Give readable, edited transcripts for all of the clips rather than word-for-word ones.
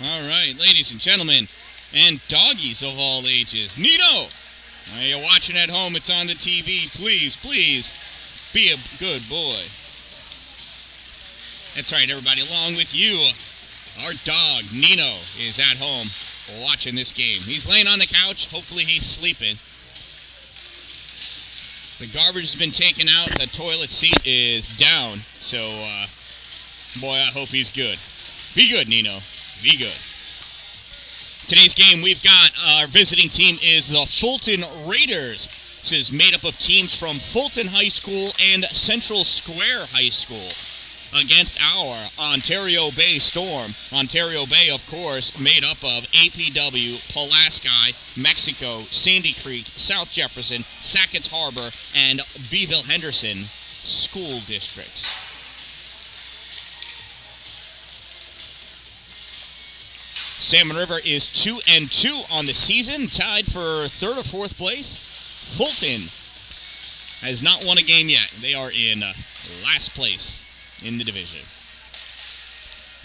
All right, ladies and gentlemen, and doggies of all ages. Nino, you're watching at home. It's on the TV. Please, please, be a good boy. That's right, everybody. Along with you, our dog, Nino, is at home watching this game. He's laying on the couch. Hopefully he's sleeping. The garbage has been taken out. The toilet seat is down. So, boy, I hope he's good. Be good, Nino. Be good. Today's game, we've got our visiting team is the Fulton Raiders. This is made up of teams from Fulton High School and Central Square High School against our Ontario Bay Storm. Ontario Bay, of course, made up of APW, Pulaski, Mexico, Sandy Creek, South Jefferson, Sackett's Harbor, and Beeville Henderson school districts. Salmon River is 2-2 on the season, tied for third or fourth place. Fulton has not won a game yet. They are in last place in the division.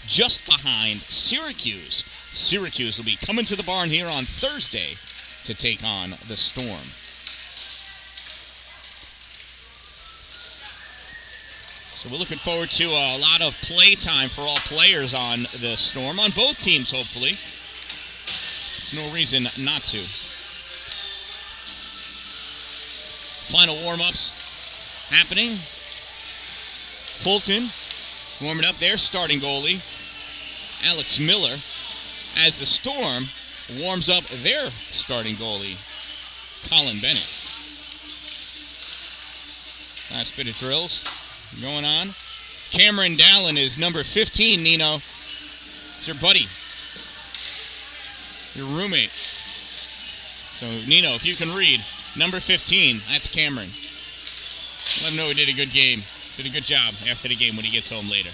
Just behind Syracuse. Syracuse will be coming to the barn here on Thursday to take on the Storm. So we're looking forward to a lot of play time for all players on the Storm, on both teams, hopefully. No reason not to. Final warm-ups happening. Fulton warming up their starting goalie, Alex Miller, as the Storm warms up their starting goalie, Colin Bennett. Last bit of drills going on. Cameron Dallin is number 15, Nino. It's your buddy, your roommate. So, Nino, if you can read, number 15, that's Cameron. Let him know he did a good game. Did a good job after the game when he gets home later.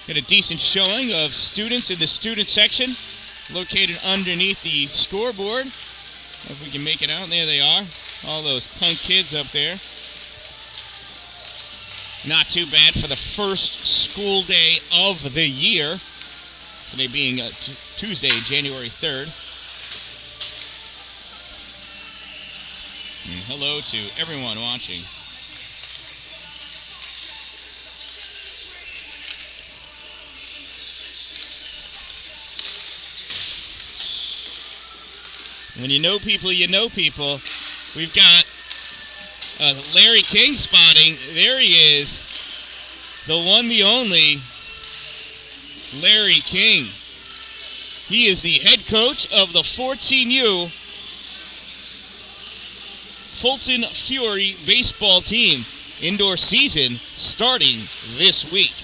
Got a decent showing of students in the student section, located underneath the scoreboard. If we can make it out, there they are. All those punk kids up there. Not too bad for the first school day of the year. Today being Tuesday, January 3rd. And hello to everyone watching. When you know people, you know people. We've got Larry King spotting. There he is. The one, the only Larry King. He is the head coach of the 14U Fulton Fury baseball team. Indoor season starting this week.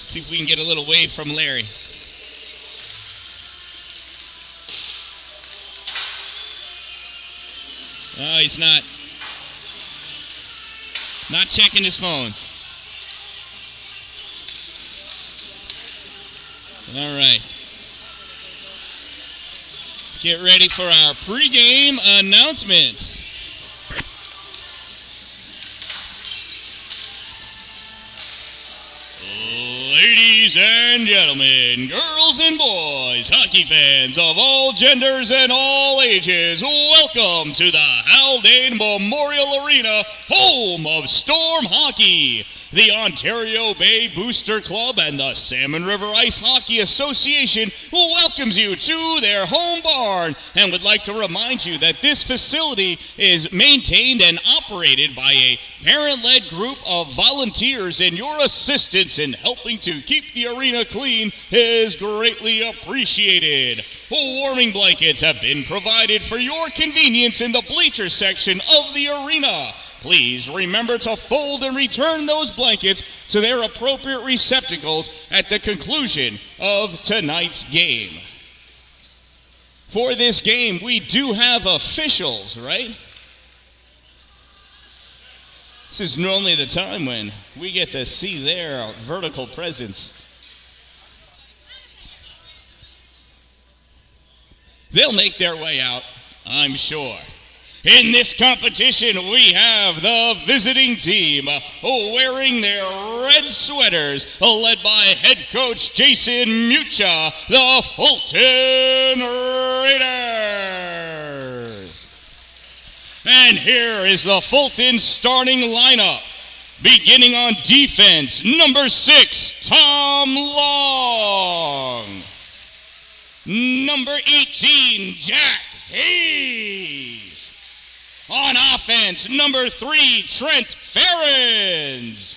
See if we can get a little wave from Larry. Oh, he's not checking his phones. All right. Let's get ready for our pregame announcements. Ladies and gentlemen, girls and boys, hockey fans of all genders and all ages, welcome to the Haldane Memorial Arena, home of Storm Hockey. The Ontario Bay Booster Club and the Salmon River Ice Hockey Association welcomes you to their home barn and would like to remind you that this facility is maintained and operated by a parent-led group of volunteers, and your assistance in helping to keep the arena clean is greatly appreciated. Warming blankets have been provided for your convenience in the bleacher section of the arena. Please remember to fold and return those blankets to their appropriate receptacles at the conclusion of tonight's game. For this game, we do have officials, right? This is normally the time when we get to see their vertical presence. They'll make their way out, I'm sure. In this competition, we have the visiting team wearing their red sweaters, led by head coach Jason Mucha, the Fulton Raiders. And here is the Fulton starting lineup. Beginning on defense, number 6, Tom Long. Number 18, Jack Hayes. On offense, number 3, Trent Ferens.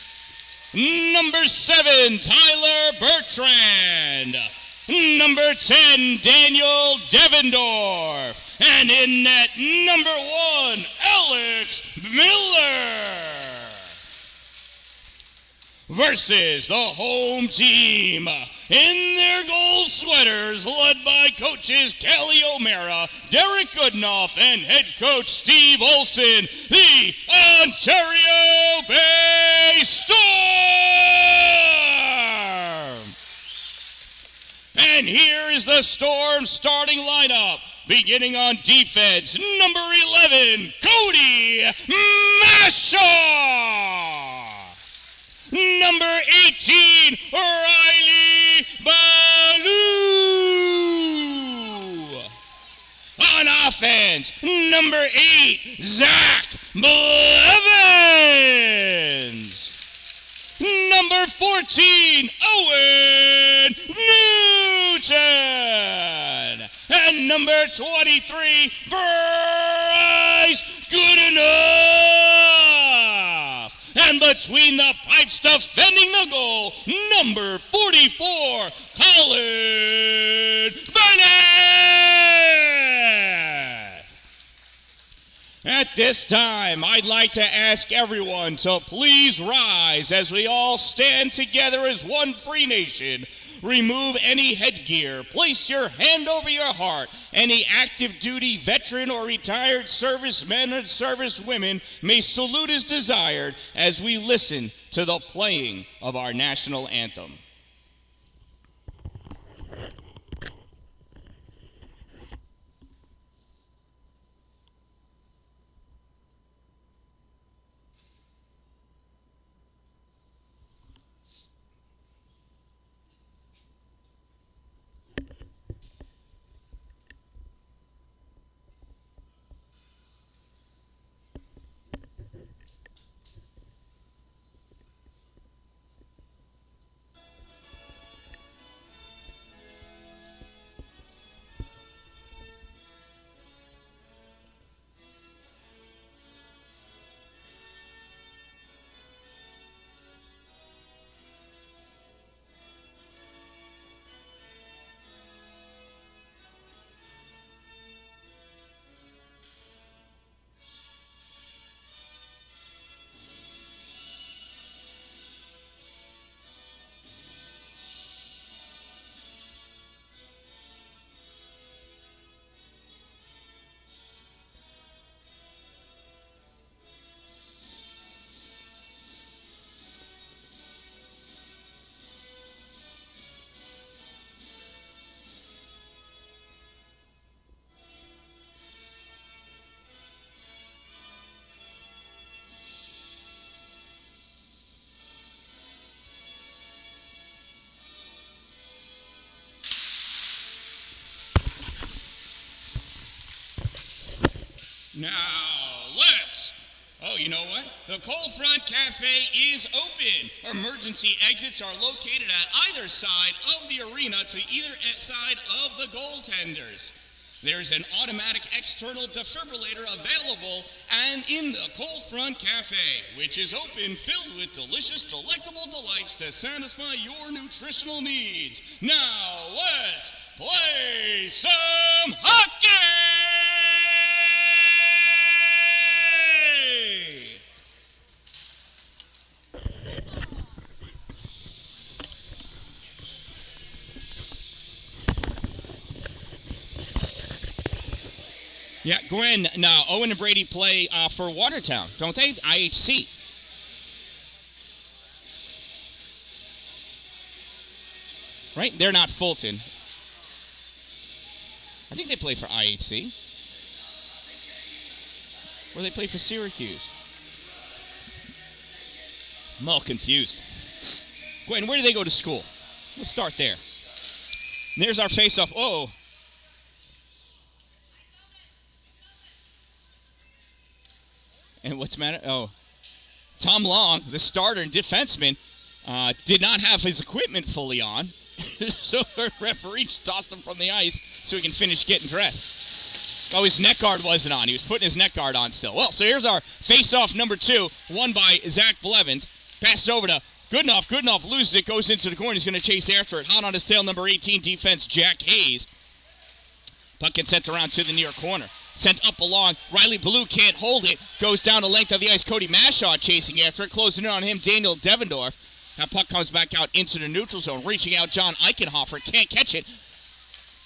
Number 7, Tyler Bertrand. Number 10, Daniel Devendorf. And in net, number 1, Alex Miller. Versus the home team in their gold sweaters, led by coaches Kelly O'Mara, Derek Goodenough, and head coach Steve Olson, the Ontario Bay Storm. And here is the Storm starting lineup. Beginning on defense, number 11, Cody Mashaw. Number 18, Riley Ballou. On offense, number 8, Zach Blevins. Number 14, Owen Newton. And number 23, Bryce Goodenough. And between the pipes defending the goal, number 44, Colin Bennett. At this time, I'd like to ask everyone to please rise as we all stand together as one free nation. Remove any headgear. Place your hand over your heart. Any active duty veteran or retired servicemen and servicewomen may salute as desired as we listen to the playing of our national anthem. Now, let's. Oh, you know what? The Cold Front Cafe is open. Emergency exits are located at either side of the arena to either side of the goaltenders. There's an automatic external defibrillator available and in the Cold Front Cafe, which is open, filled with delicious, delectable delights to satisfy your nutritional needs. Now, let's play some hockey! Yeah, Gwen, no, Owen and Brady play for Watertown, don't they? IHC. Right? They're not Fulton. I think they play for IHC. Or they play for Syracuse. I'm all confused. Gwen, where do they go to school? Let's start there. And there's our face-off. Oh. And what's the matter? Oh. Tom Long, the starter and defenseman, did not have his equipment fully on. So the referee tossed him from the ice so he can finish getting dressed. Oh, his neck guard wasn't on. He was putting his neck guard on still. Well, so here's our face-off number 2, won by Zach Blevins. Passed over to Goodenough. Goodenough loses it, goes into the corner. He's going to chase after it. Hot on his tail, number 18, defense, Jack Hayes. Puck gets sent around to the near corner. Sent up along. Riley Ballou can't hold it. Goes down the length of the ice. Cody Mashaw chasing after it. Closing in on him, Daniel Devendorf. That puck comes back out into the neutral zone. Reaching out, John Eichenhofer. Can't catch it.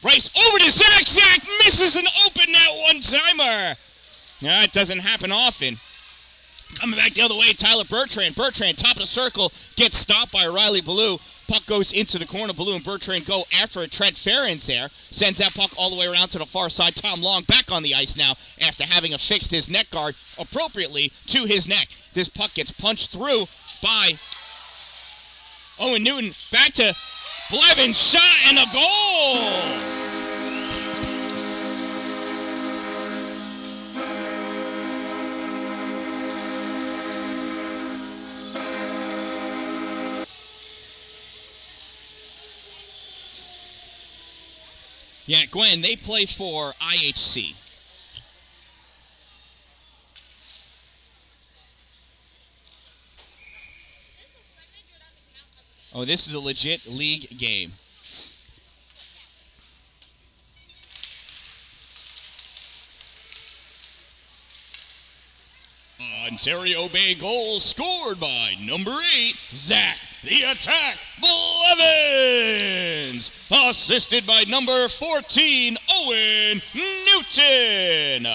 Bryce over to Zach. Zach misses an open net one-timer. Now, it doesn't happen often. Coming back the other way, Tyler Bertrand. Bertrand, top of the circle, gets stopped by Riley Ballou. Puck goes into the corner. Ballou and Bertrand go after it. Trent Ferentz there. Sends that puck all the way around to the far side. Tom Long back on the ice now after having affixed his neck guard appropriately to his neck. This puck gets punched through by Owen Newton. Back to Blevins. Shot and a goal! Yeah, Gwen, they play for IHC. Oh, this is a legit league game. Ontario Bay goal scored by number 8, Zach the Attack Blevins. Assisted by number 14, Owen Newton.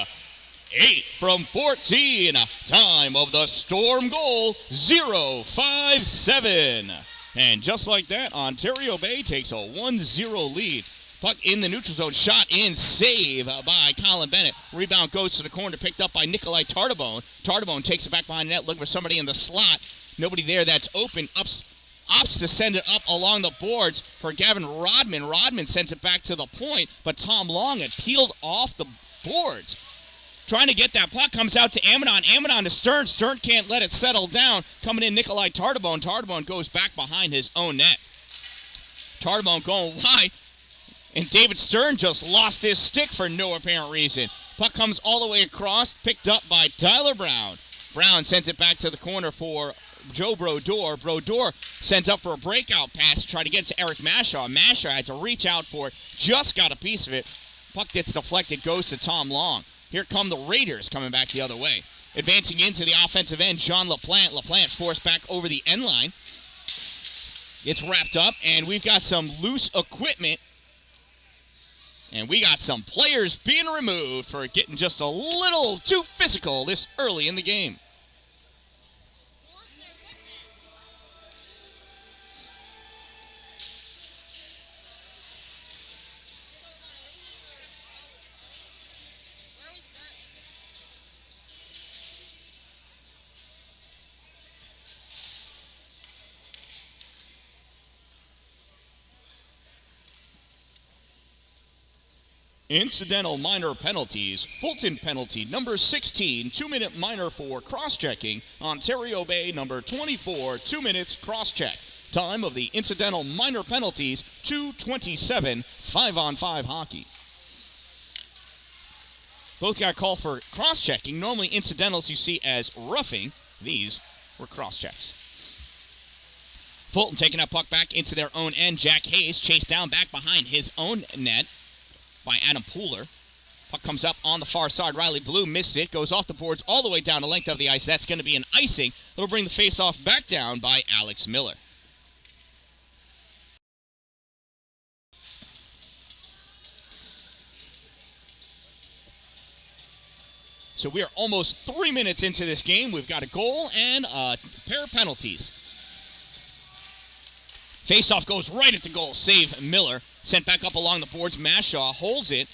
8 from 14. Time of the Storm goal, 0-5-7. And just like that, Ontario Bay takes a 1-0 lead. Puck in the neutral zone, shot in, save by Colin Bennett. Rebound goes to the corner, picked up by Nikolai Tardebone. Tardebone takes it back behind the net, looking for somebody in the slot. Nobody there, that's open. Opts to send it up along the boards for Gavin Rodman. Rodman sends it back to the point, but Tom Long had peeled off the boards. Trying to get that puck, comes out to Amidon. Amidon to Stern. Stern can't let it settle down. Coming in, Nikolai Tardebone. Tardebone goes back behind his own net. Tardebone going wide. And David Stern just lost his stick for no apparent reason. Puck comes all the way across, picked up by Tyler Brown. Brown sends it back to the corner for Joe Brodeur. Brodeur sends up for a breakout pass to try to get to Eric Mashaw. Mashaw had to reach out for it, just got a piece of it. Puck gets deflected, goes to Tom Long. Here come the Raiders coming back the other way. Advancing into the offensive end, John LaPlante. LaPlante forced back over the end line. Gets wrapped up, and we've got some loose equipment. And we got some players being removed for getting just a little too physical this early in the game. Incidental minor penalties. Fulton penalty number 16, 2-minute minor for cross-checking. Ontario Bay number 24, 2 minutes cross-check. Time of the incidental minor penalties, 2:27, 5-on-5 hockey. Both got called for cross-checking. Normally incidentals you see as roughing. These were cross-checks. Fulton taking that puck back into their own end. Jack Hayes chased down back behind his own net by Adam Pooler. Puck comes up on the far side. Riley Ballou misses it. Goes off the boards all the way down the length of the ice. That's going to be an icing. It'll bring the face-off back down by Alex Miller. So we are almost 3 minutes into this game. We've got a goal and a pair of penalties. Faceoff goes right at the goal. Save Miller. Sent back up along the boards. Mashaw holds it.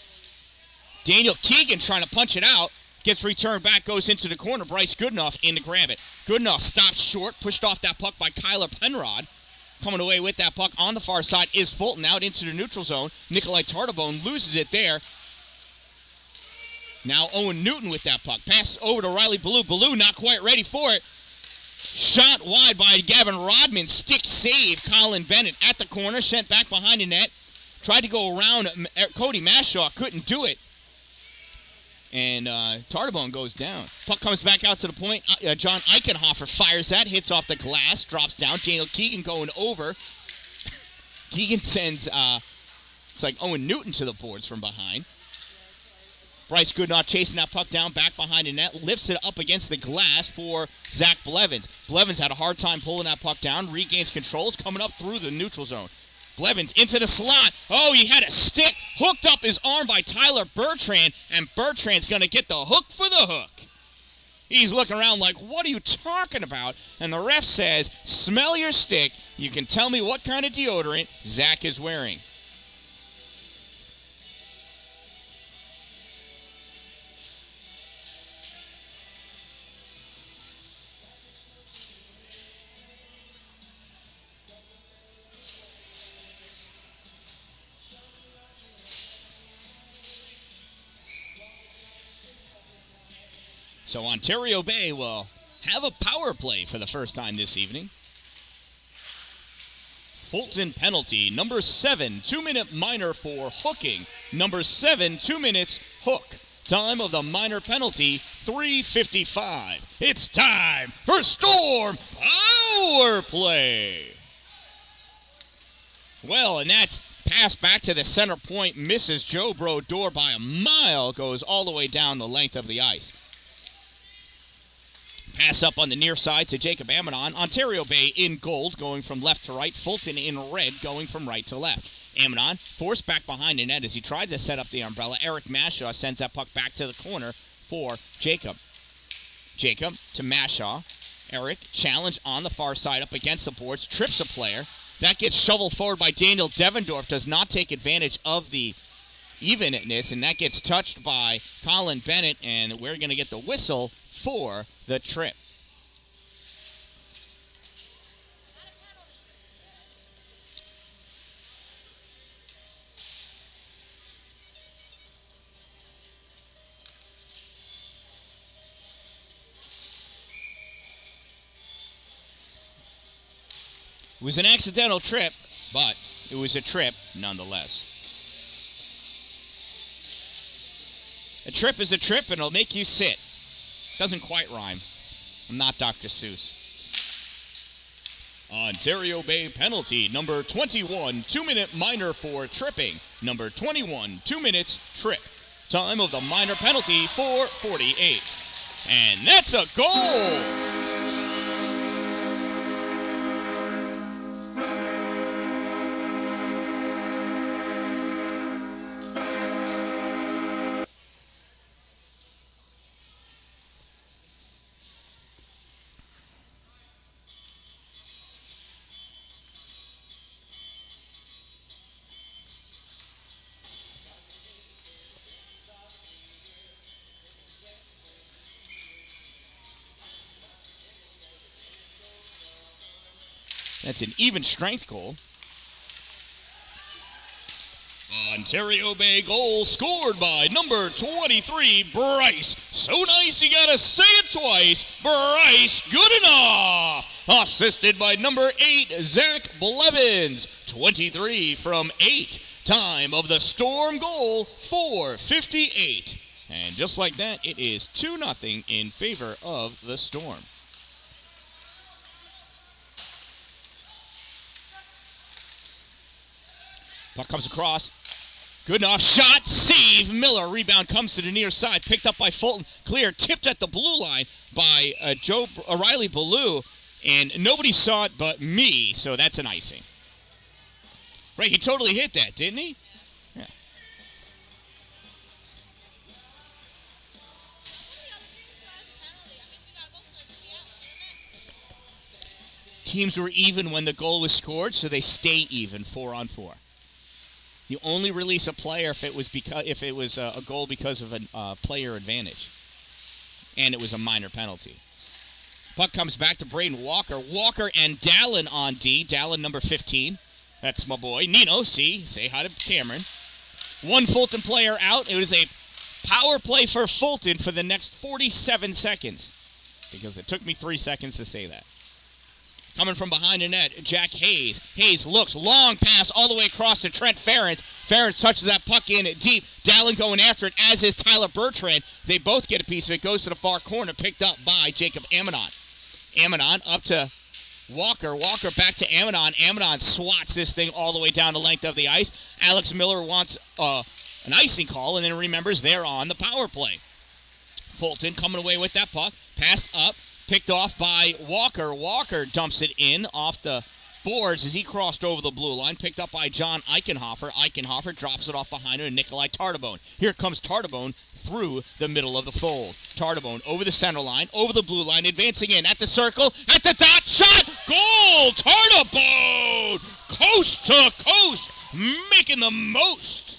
Daniel Keegan trying to punch it out. Gets returned back, goes into the corner. Bryce Goodenough in to grab it. Goodenough stopped short, pushed off that puck by Kyler Penrod. Coming away with that puck on the far side is Fulton out into the neutral zone. Nikolai Tartabone loses it there. Now Owen Newton with that puck. Pass over to Riley Ballou. Ballou not quite ready for it. Shot wide by Gavin Rodman. Stick save. Colin Bennett at the corner. Sent back behind the net. Tried to go around Cody Mashaw. Couldn't do it. And Tartabone goes down. Puck comes back out to the point. John Eichenhofer fires that. Hits off the glass. Drops down. Daniel Keegan going over. Keegan sends, it's like Owen Newton to the boards from behind. Bryce Goodenough chasing that puck down, back behind the net, lifts it up against the glass for Zach Blevins. Blevins had a hard time pulling that puck down, regains controls, coming up through the neutral zone. Blevins into the slot. Oh, he had a stick hooked up his arm by Tyler Bertrand, and Bertrand's going to get the hook for the hook. He's looking around like, what are you talking about? And the ref says, smell your stick. You can tell me what kind of deodorant Zach is wearing. So Ontario Bay will have a power play for the first time this evening. Fulton penalty, number 7, 2-minute minor for hooking. Number 7, 2 minutes, hook. Time of the minor penalty, 3:55. It's time for Storm power play. Well, and that's passed back to the center point, misses Joe Brodeur by a mile, goes all the way down the length of the ice. Pass up on the near side to Jacob Amidon. Ontario Bay in gold, going from left to right. Fulton in red, going from right to left. Amidon forced back behind the net as he tried to set up the umbrella. Eric Mashaw sends that puck back to the corner for Jacob. Jacob to Mashaw. Eric, challenge on the far side up against the boards. Trips a player. That gets shoveled forward by Daniel Devendorf. Does not take advantage of the evenness, and that gets touched by Colin Bennett, and we're going to get the whistle for the trip. It was an accidental trip, but it was a trip nonetheless. A trip is a trip, and it'll make you sit. Doesn't quite rhyme. I'm not Dr. Seuss. Ontario Bay penalty, number 21, 2-minute minor for tripping. Number 21, 2 minutes, trip. Time of the minor penalty, 4:48. And that's a goal! That's an even strength goal. Ontario Bay goal scored by number 23, Bryce. So nice you gotta say it twice. Bryce Goodenough. Assisted by number 8, Zach Blevins. 23 from 8. Time of the Storm goal, 4:58. And just like that, it is 2-0 in favor of the Storm. Puck comes across. Goodenough shot, save. Miller, rebound comes to the near side, picked up by Fulton. Clear, tipped at the blue line by Riley Ballou, and nobody saw it but me, so that's an icing. Right, he totally hit that, didn't he? Yeah. teams were even when the goal was scored, so they stay even 4-on-4. You only release a player if it was a goal because of a player advantage, and it was a minor penalty. Puck comes back to Braden Walker. Walker and Dalin on D. Dalin, number 15. That's my boy. Nino, see. Say hi to Cameron. One Fulton player out. It was a power play for Fulton for the next 47 seconds, because it took me 3 seconds to say that. Coming from behind the net, Jack Hayes. Hayes looks, long pass all the way across to Trent Ferentz. Ferentz touches that puck in deep. Dalin going after it, as is Tyler Bertrand. They both get a piece of it. Goes to the far corner, picked up by Jacob Amanon. Amanon up to Walker. Walker back to Amanon. Amanon swats this thing all the way down the length of the ice. Alex Miller wants an icing call, and then remembers they're on the power play. Fulton coming away with that puck. Passed up. Picked off by Walker. Walker dumps it in off the boards as he crossed over the blue line. Picked up by John Eichenhofer. Eichenhofer drops it off behind him to Nikolai Tardabone. Here comes Tardabone through the middle of the fold. Tardabone over the center line, over the blue line, advancing in at the circle, at the dot, shot, goal! Tardabone! Coast to coast, making the most.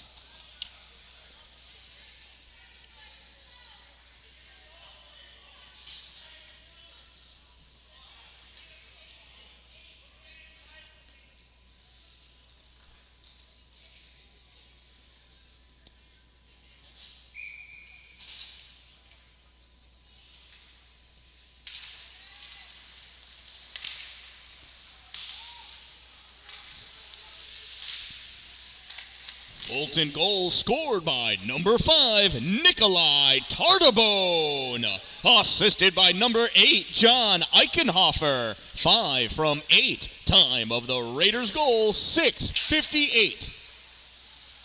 Fulton goal scored by number 5, Nikolai Tardabone. Assisted by number 8, John Eichenhofer. 5 from 8. Time of the Raiders' goal, 6:58.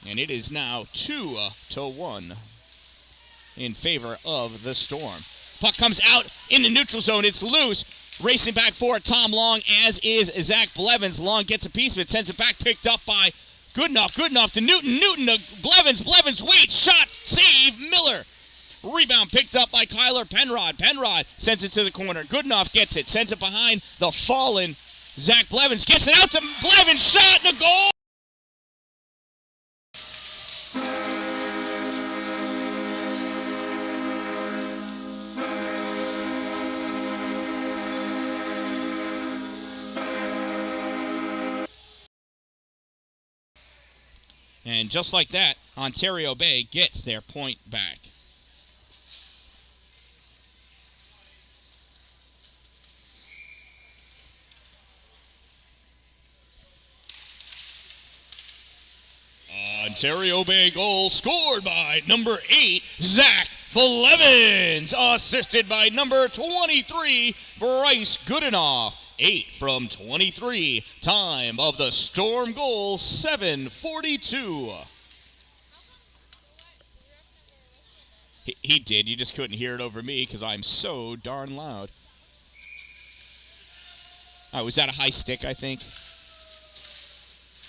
And it is now 2-1 in favor of the Storm. Puck comes out in the neutral zone. It's loose. Racing back for Tom Long, as is Zach Blevins. Long gets a piece of it, sends it back, picked up by good enough to Newton. Newton to Blevins. Blevins waits, shot, save, Miller. Rebound picked up by Kyler Penrod. Penrod sends it to the corner. Goodenough gets it, sends it behind the fallen Zach Blevins. Gets it out to Blevins, shot, and a goal. And just like that, Ontario Bay gets their point back. Ontario Bay goal scored by number 8, Zach Blevins. Assisted by number 23, Bryce Goodenough. 8 from 23. Time of the Storm goal, 7:42. He did. You just couldn't hear it over me because I'm so darn loud. All right, was that a high stick, I think?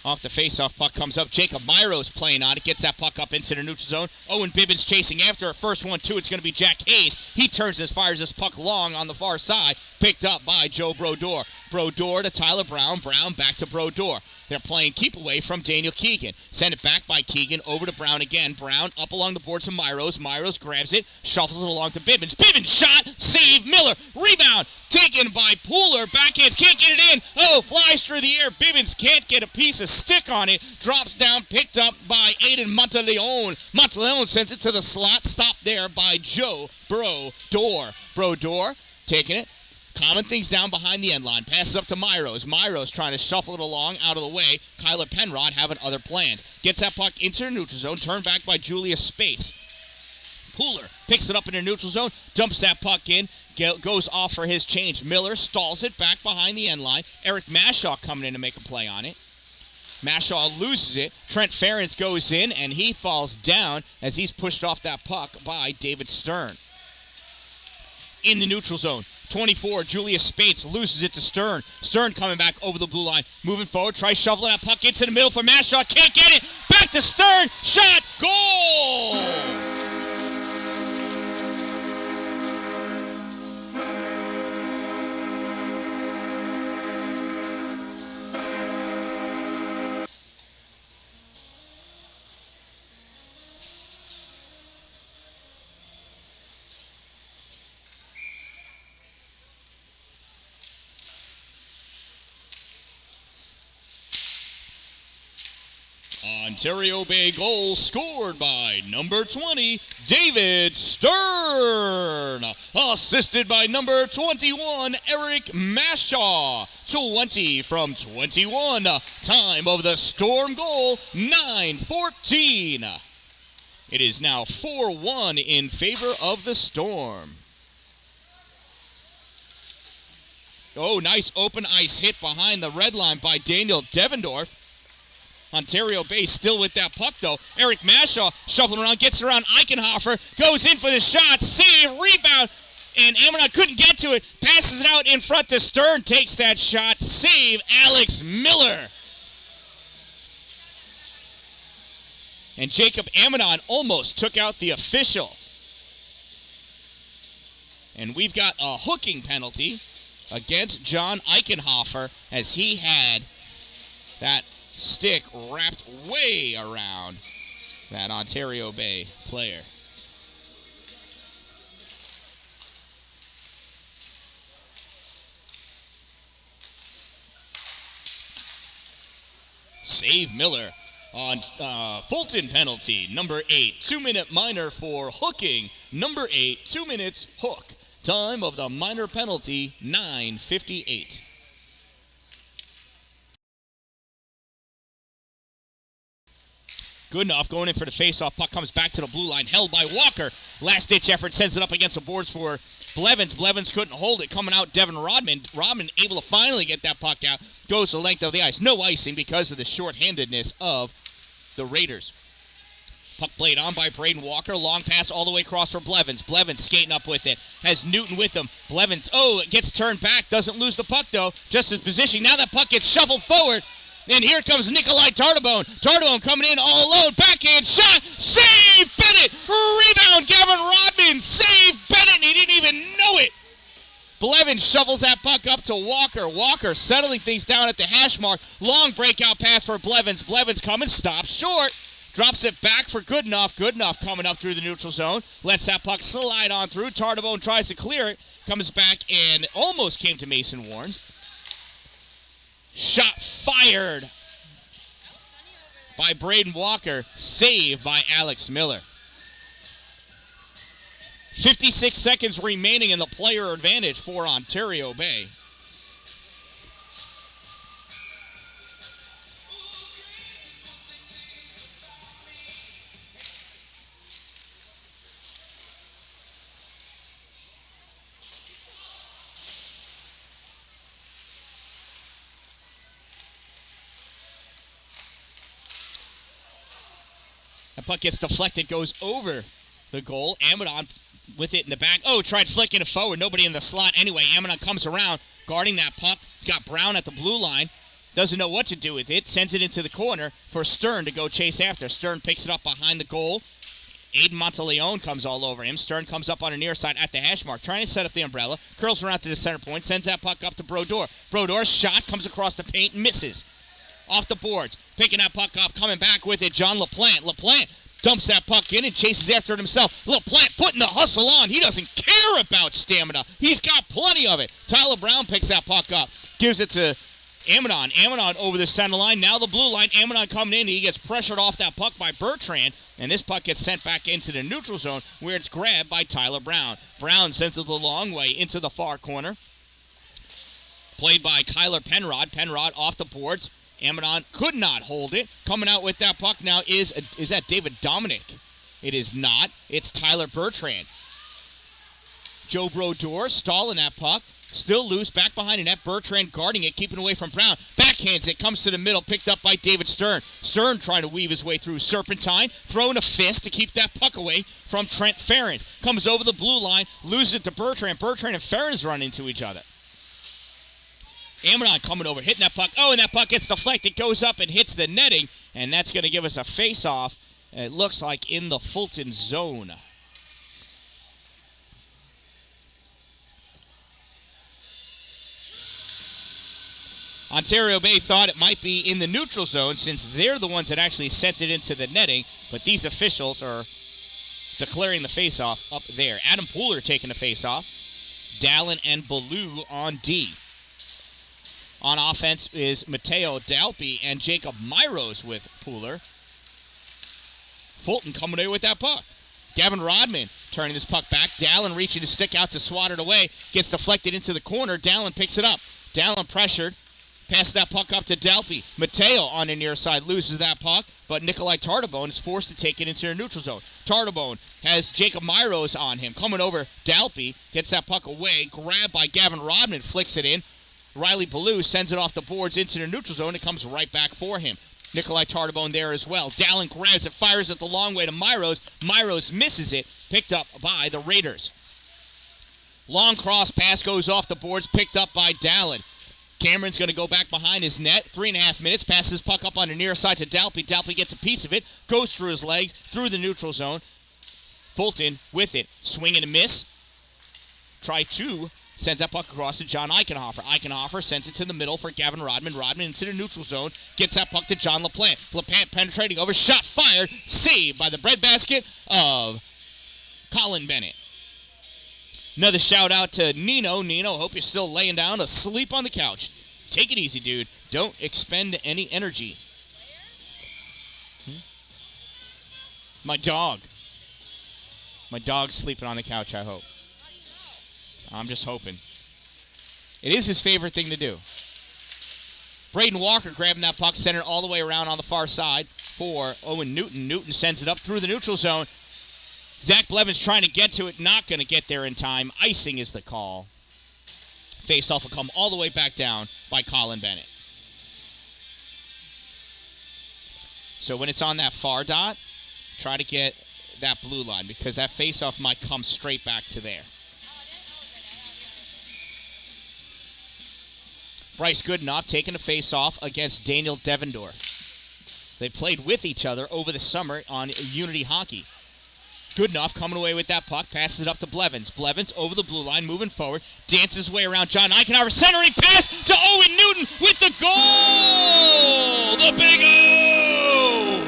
Off the face-off, puck comes up. Jacob Myro's playing on it. Gets that puck up into the neutral zone. Owen Bibbins chasing after it. First one, two. It's going to be Jack Hayes. He turns and fires this puck long on the far side. Picked up by Joe Brodeur. Brodeur to Tyler Brown. Brown back to Brodeur. They're playing keep away from Daniel Keegan. Send it back by Keegan over to Brown again. Brown up along the boards to Myros. Myros grabs it. Shuffles it along to Bibbins. Bibbins shot. Save. Miller. Rebound. Taken by Pooler. Backhands. Can't get it in. Oh, flies through the air. Bibbins can't get a piece of stick on it. Drops down. Picked up by Aiden Monteleone. Monteleone sends it to the slot. Stopped there by Joe Brodeur. Brodeur taking it. Calming things down behind the end line. Passes up to Myros. Myros trying to shuffle it along out of the way. Kyler Penrod having other plans. Gets that puck into the neutral zone. Turned back by Julius Space. Pooler picks it up in the neutral zone. Dumps that puck in. Goes off for his change. Miller stalls it back behind the end line. Eric Mashaw coming in to make a play on it. Mashaw loses it. Trent Ferentz goes in, and he falls down as he's pushed off that puck by David Stern. In the neutral zone. 24, Julius Spates loses it to Stern. Stern coming back over the blue line. Moving forward, tries shoveling that puck into the middle for Mashaw. Can't get it. Back to Stern. Shot. Goal! Ontario Bay goal scored by number 20, David Stern. Assisted by number 21, Eric Mashaw. 20 from 21. Time of the Storm goal, 9:14. It is now 4-1 in favor of the Storm. Oh, nice open ice hit behind the red line by Daniel Devendorf. Ontario Bay still with that puck, though. Eric Mashaw shuffling around, gets around Eichenhofer, goes in for the shot, save, rebound, and Ammonite couldn't get to it. Passes it out in front to Stern, takes that shot, save, Alex Miller. And Jacob Ammonon almost took out the official. And we've got a hooking penalty against John Eichenhofer as he had that stick wrapped way around that Ontario Bay player. Save Miller on Fulton penalty, number 8, 2-minute minor for hooking. Number 8, 2 minutes, hook. Time of the minor penalty, 9:58. Goodenough going in for the faceoff. Puck comes back to the blue line, held by Walker. Last-ditch effort sends it up against the boards for Blevins. Blevins couldn't hold it. Coming out, Devin Rodman. Rodman able to finally get that puck out. Goes the length of the ice. No icing because of the shorthandedness of the Raiders. Puck played on by Braden Walker. Long pass all the way across for Blevins. Blevins skating up with it. Has Newton with him. Blevins, it gets turned back. Doesn't lose the puck, though. Just his position. Now that puck gets shuffled forward. And here comes Nikolai Tardabone. Tardabone coming in all alone. Backhand shot. Save Bennett. Rebound Gavin Rodman. Save Bennett. He didn't even know it. Blevins shovels that puck up to Walker. Walker settling things down at the hash mark. Long breakout pass for Blevins. Blevins coming. Stops short. Drops it back for Goodenough. Goodenough coming up through the neutral zone. Lets that puck slide on through. Tardabone tries to clear it. Comes back and almost came to Mason Warnes. Shot fired by Braden Walker. Saved by Alex Miller. 56 seconds remaining in the player advantage for Ontario Bay. That puck gets deflected, goes over the goal. Ammonon with it in the back. Tried flicking it forward. Nobody in the slot anyway. Ammonon comes around, guarding that puck. Got Brown at the blue line. Doesn't know what to do with it. Sends it into the corner for Stern to go chase after. Stern picks it up behind the goal. Aiden Monteleone comes all over him. Stern comes up on the near side at the hash mark, trying to set up the umbrella. Curls around to the center point. Sends that puck up to Brodeur. Brodeur's shot comes across the paint and misses. Off the boards, picking that puck up, coming back with it, John LaPlante. LaPlante dumps that puck in and chases after it himself. LaPlante putting the hustle on. He doesn't care about stamina. He's got plenty of it. Tyler Brown picks that puck up, gives it to Ammonon. Ammonon over the center line. Now the blue line. Ammonon coming in. He gets pressured off that puck by Bertrand, and this puck gets sent back into the neutral zone where it's grabbed by Tyler Brown. Brown sends it the long way into the far corner. Played by Kyler Penrod. Penrod off the boards. Ammonon could not hold it. Coming out with that puck now is that David Dominic? It is not. It's Tyler Bertrand. Joe Brodeur stalling that puck. Still loose, back behind the net. Bertrand guarding it, keeping away from Brown. Backhands it, comes to the middle, picked up by David Stern. Stern trying to weave his way through. Serpentine, throwing a fist to keep that puck away from Trent Ferens. Comes over the blue line, loses it to Bertrand. Bertrand and Ferens run into each other. Ammonon coming over, hitting that puck. And that puck gets deflected, goes up and hits the netting, and that's going to give us a face-off. It looks like in the Fulton zone. Ontario Bay thought it might be in the neutral zone since they're the ones that actually sent it into the netting, but these officials are declaring the face-off up there. Adam Pooler taking the face-off. Dallin and Ballou on D. On offense is Mateo Dalpi and Jacob Myros with Pooler. Fulton coming away with that puck. Gavin Rodman turning this puck back. Dalin reaching to stick out to swat it away. Gets deflected into the corner. Dalin picks it up. Dalin pressured. Passes that puck up to Dalpe. Mateo on the near side loses that puck, but Nikolai Tartabone is forced to take it into the neutral zone. Tartabone has Jacob Myros on him. Coming over, Dalpe gets that puck away. Grabbed by Gavin Rodman, flicks it in. Riley Ballou sends it off the boards into the neutral zone. It comes right back for him. Nikolai Tartabone there as well. Dalin grabs it, fires it the long way to Myros. Myros misses it, picked up by the Raiders. Long cross pass goes off the boards, picked up by Dalin. Cameron's going to go back behind his net. 3.5 minutes. Passes puck up on the near side to Dalpe. Dalpe gets a piece of it. Goes through his legs. Through the neutral zone. Fulton with it. Swing and a miss. Try two. Sends that puck across to John Eichenhofer. Eichenhofer sends it to the middle for Gavin Rodman. Rodman into the neutral zone. Gets that puck to John LaPlante. LaPlante penetrating over. Shot fired. Saved by the breadbasket of Colin Bennett. Another shout out to Nino. Nino, hope you're still laying down asleep on the couch. Take it easy, dude. Don't expend any energy. My dog. My dog's sleeping on the couch, I hope. I'm just hoping. It is his favorite thing to do. Braden Walker grabbing that puck, sending it all the way around on the far side for Owen Newton. Newton sends it up through the neutral zone. Zach Blevins trying to get to it, not going to get there in time. Icing is the call. Face-off will come all the way back down by Colin Bennett. So when it's on that far dot, try to get that blue line because that face-off might come straight back to there. Bryce Goodenough taking a face-off against Daniel Devendorf. They played with each other over the summer on Unity Hockey. Goodenough coming away with that puck, passes it up to Blevins. Blevins over the blue line, moving forward, dances his way around John Eichenhofer, centering pass to Owen Newton with the goal! The Big O!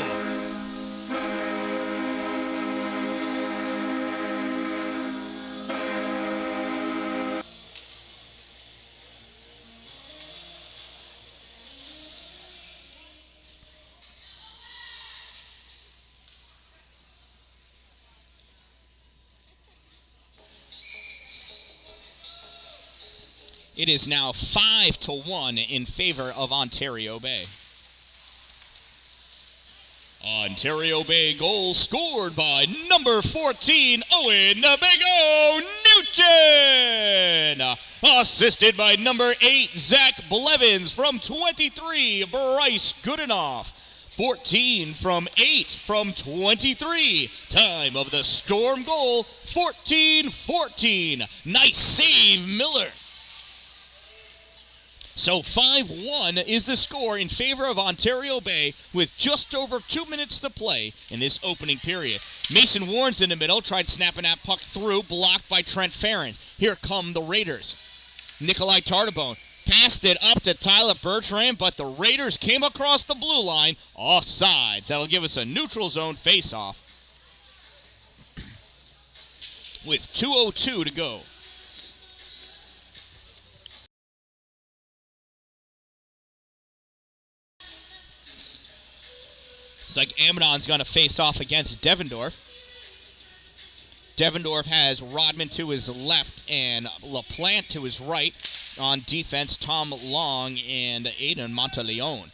It is now 5-1 in favor of Ontario Bay. Ontario Bay goal scored by number 14, Owen the Big O Nugent. Assisted by number 8, Zach Blevins. From 23, Bryce Goodenough. 14 from 8 from 23. Time of the Storm goal, 14-14. Nice save, Miller. So 5-1 is the score in favor of Ontario Bay with just over 2 minutes to play in this opening period. Mason Warren's in the middle, tried snapping that puck through, blocked by Trent Farron. Here come the Raiders. Nikolai Tartabone passed it up to Tyler Bertrand, but the Raiders came across the blue line offsides. That'll give us a neutral zone face-off with 2:02 to go. It's like Amadon's going to face off against Devendorf. Devendorf has Rodman to his left and LaPlante to his right. On defense, Tom Long and Aiden Monteleone.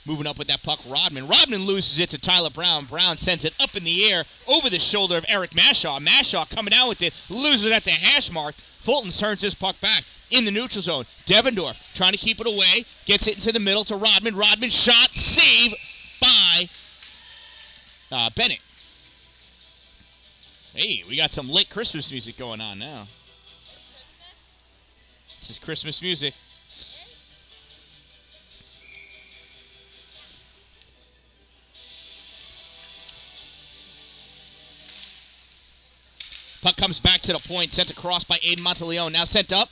Moving up with that puck, Rodman. Rodman loses it to Tyler Brown. Brown sends it up in the air over the shoulder of Eric Mashaw. Mashaw coming out with it, loses it at the hash mark. Fulton turns his puck back in the neutral zone. Devendorf trying to keep it away, gets it into the middle to Rodman. Rodman shot, save by Bennett. Hey, we got some late Christmas music going on now. This is Christmas music. Puck comes back to the point, sent across by Aiden Monteleone. Now sent up.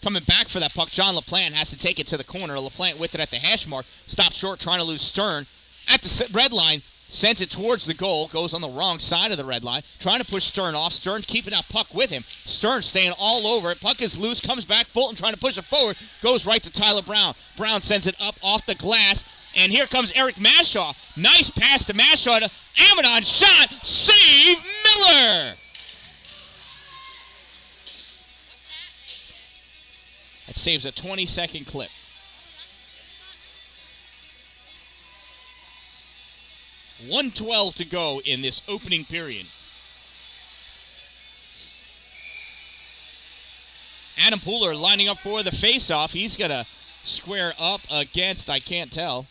Coming back for that puck, John LaPlante has to take it to the corner. LaPlante with it at the hash mark. Stops short, trying to lose Stern. At the red line, sends it towards the goal. Goes on the wrong side of the red line. Trying to push Stern off. Stern keeping that puck with him. Stern staying all over it. Puck is loose. Comes back. Fulton trying to push it forward. Goes right to Tyler Brown. Brown sends it up off the glass. And here comes Eric Mashaw. Nice pass to Mashaw. Amadon shot. Save Miller. That saves a 20-second clip. .112 to go in this opening period. Adam Pooler lining up for the faceoff. He's going to square up against, I can't tell.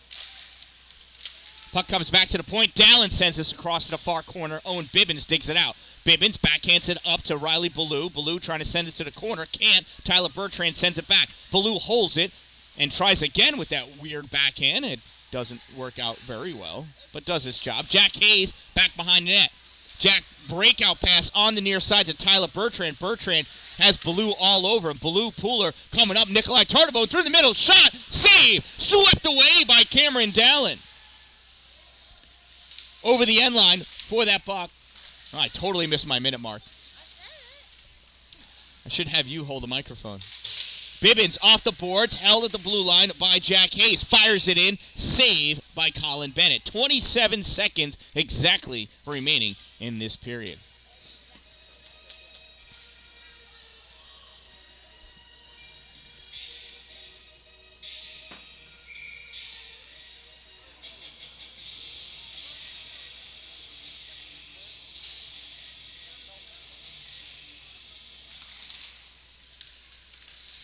Puck comes back to the point. Dalin sends this across to the far corner. Owen Bibbins digs it out. Bibbins backhands it up to Riley Ballou. Ballou trying to send it to the corner. Can't. Tyler Bertrand sends it back. Ballou holds it and tries again with that weird backhand. It doesn't work out very well, but does its job. Jack Hayes back behind the net. Jack breakout pass on the near side to Tyler Bertrand. Bertrand has Ballou all over him. Ballou, Pooler coming up. Nikolai Tartabo through the middle. Shot. Save. Swept away by Cameron Dallin. Over the end line for that puck. Oh, I totally missed my minute mark. I should have you hold the microphone. Bibbins off the boards, held at the blue line by Jack Hayes. Fires it in. Save by Colin Bennett. 27 seconds exactly remaining in this period.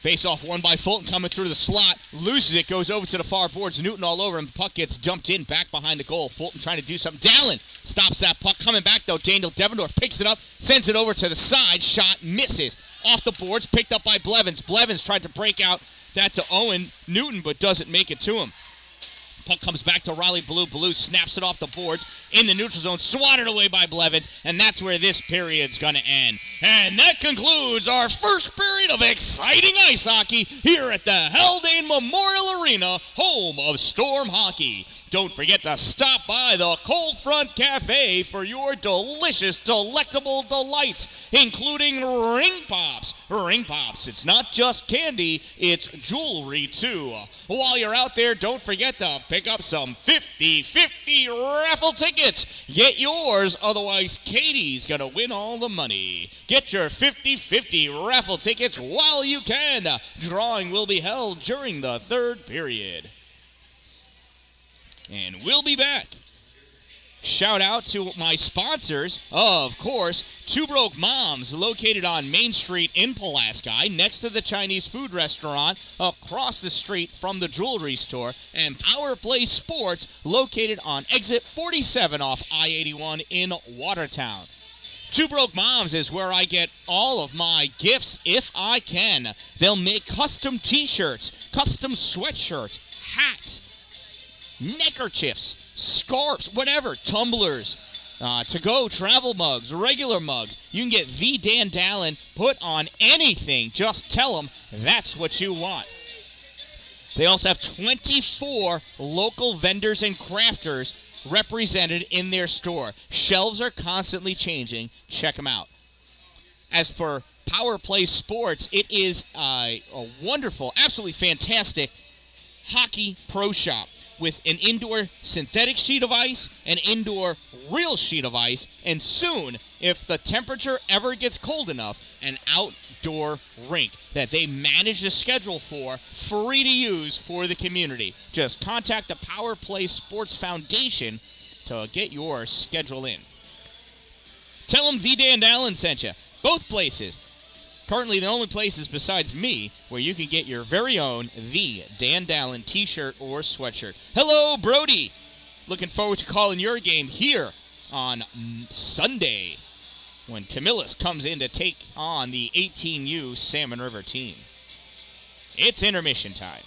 Face-off won by Fulton coming through the slot. Loses it, goes over to the far boards. Newton all over him. The puck gets dumped in back behind the goal. Fulton trying to do something. Dallin stops that puck. Coming back, though. Daniel Devendorf picks it up, sends it over to the side. Shot misses. Off the boards, picked up by Blevins. Blevins tried to break out that to Owen Newton, but doesn't make it to him. Puck comes back to Riley Ballou. Ballou snaps it off the boards in the neutral zone, swatted away by Blevins, and that's where this period's going to end. And that concludes our first period of exciting ice hockey here at the Haldane Memorial Arena, home of Storm Hockey. Don't forget to stop by the Cold Front Cafe for your delicious, delectable delights, including Ring Pops. Ring Pops, it's not just candy, it's jewelry too. While you're out there, don't forget to pick up some 50-50 raffle tickets. Get yours, otherwise Katie's going to win all the money. Get your 50-50 raffle tickets while you can. Drawing will be held during the third period. And we'll be back. Shout out to my sponsors, of course, Two Broke Moms, located on Main Street in Pulaski, next to the Chinese food restaurant, across the street from the jewelry store, and Power Play Sports, located on exit 47 off I-81 in Watertown. Two Broke Moms is where I get all of my gifts if I can. They'll make custom t-shirts, custom sweatshirts, hats, neckerchiefs, scarves, whatever, tumblers, to-go travel mugs, regular mugs. You can get the Dan-Dalin put on anything. Just tell them that's what you want. They also have 24 local vendors and crafters represented in their store. Shelves are constantly changing. Check them out. As for Power Play Sports, it is a wonderful, absolutely fantastic hockey pro shop with an indoor synthetic sheet of ice, an indoor real sheet of ice, and soon, if the temperature ever gets cold enough, an outdoor rink that they manage to schedule for, free to use for the community. Just contact the Power Play Sports Foundation to get your schedule in. Tell them the Dan-Dalin sent you. Both places. Currently the only places besides me where you can get your very own The Dan-Dalin t-shirt or sweatshirt. Hello, Brody. Looking forward to calling your game here on Sunday when Camillus comes in to take on the 18U Salmon River team. It's intermission time.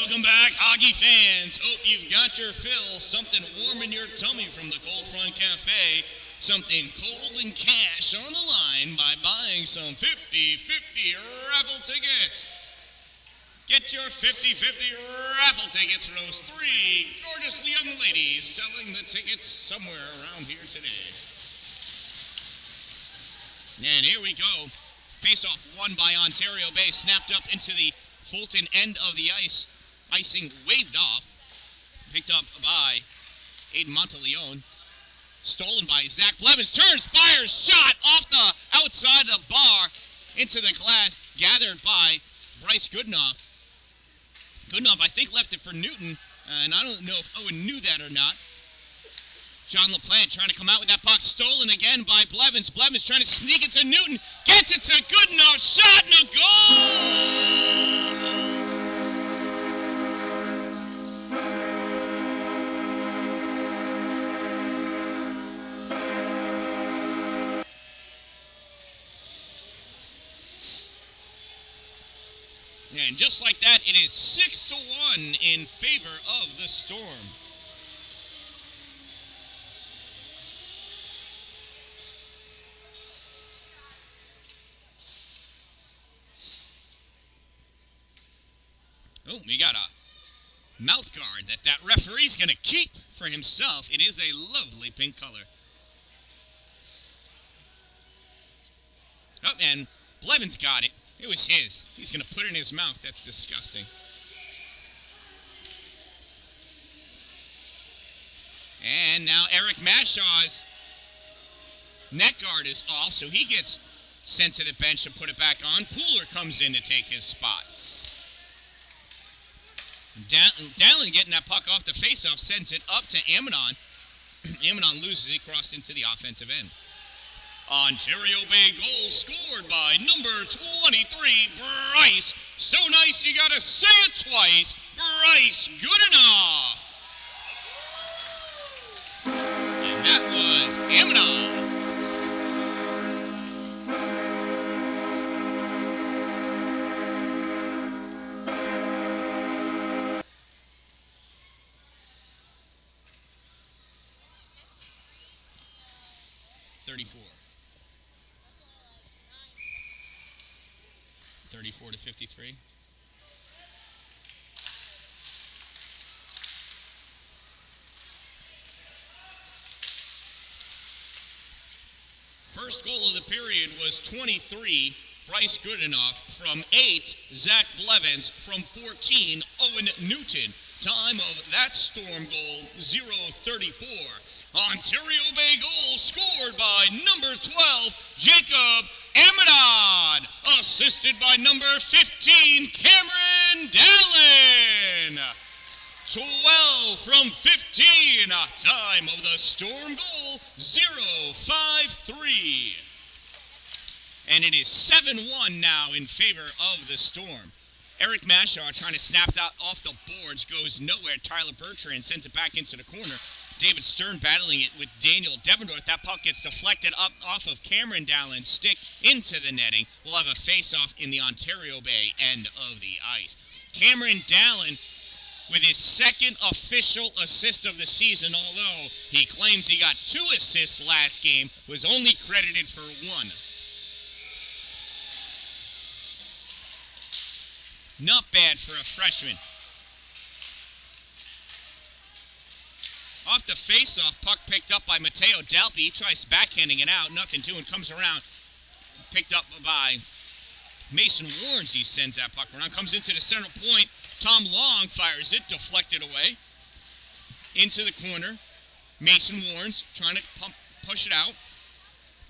Welcome back, hockey fans. Hope you've got your fill. Something warm in your tummy from the Cold Front Cafe. Something cold and cash on the line by buying some 50-50 raffle tickets. Get your 50-50 raffle tickets for those three gorgeous young ladies selling the tickets somewhere around here today. And here we go. Face-off won by Ontario Bay. Snapped up into the Fulton end of the ice. Icing waved off. Picked up by Aiden Monteleone. Stolen by Zach Blevins. Turns, fires, shot off the outside of the bar into the glass. Gathered by Bryce Goodenough. Goodenough, I think, left it for Newton. And I don't know if Owen knew that or not. John LaPlante trying to come out with that puck. Stolen again by Blevins. Blevins trying to sneak it to Newton. Gets it to Goodenough. Shot and a goal! And just like that, it is 6-1 in favor of the Storm. Oh, we got a mouth guard that referee's going to keep for himself. It is a lovely pink color. Oh, and Blevins got it. It was his. He's going to put it in his mouth. That's disgusting. And now Eric Mashaw's net guard is off, so he gets sent to the bench to put it back on. Pooler comes in to take his spot. Dan-Dalin getting that puck off the faceoff, sends it up to Amidon. Amidon loses it, crossed into the offensive end. Ontario Bay goal scored by number 23, Bryce. So nice you gotta say it twice. Bryce Goodenough. And that was Amidon. $34 to $53. First goal of the period was 23, Bryce Goodenough. From 8, Zach Blevins. From 14, Owen Newton. Time of that Storm goal, 0:34. Ontario Bay goal scored by number 12, Jacob Amidon. Assisted by number 15, Cameron Dalin. 12 from 15. Time of the Storm goal, 0:53. And it is 7-1 now in favor of the Storm. Eric Mashaw trying to snap that off the boards, goes nowhere. Tyler Bertrand sends it back into the corner. David Stern battling it with Daniel Devendorf. That puck gets deflected up off of Cameron Dallin's stick into the netting. We'll have a face-off in the Ontario Bay end of the ice. Cameron Dalin with his second official assist of the season, although he claims he got 2 assists last game, was only credited for 1. Not bad for a freshman. Off the face-off, puck picked up by Mateo Delpy. He tries backhanding it out. Nothing to him. Comes around. Picked up by Mason Warrens. He sends that puck around. Comes into the center point. Tom Long fires it. Deflected away. Into the corner. Mason Warrens trying to push it out.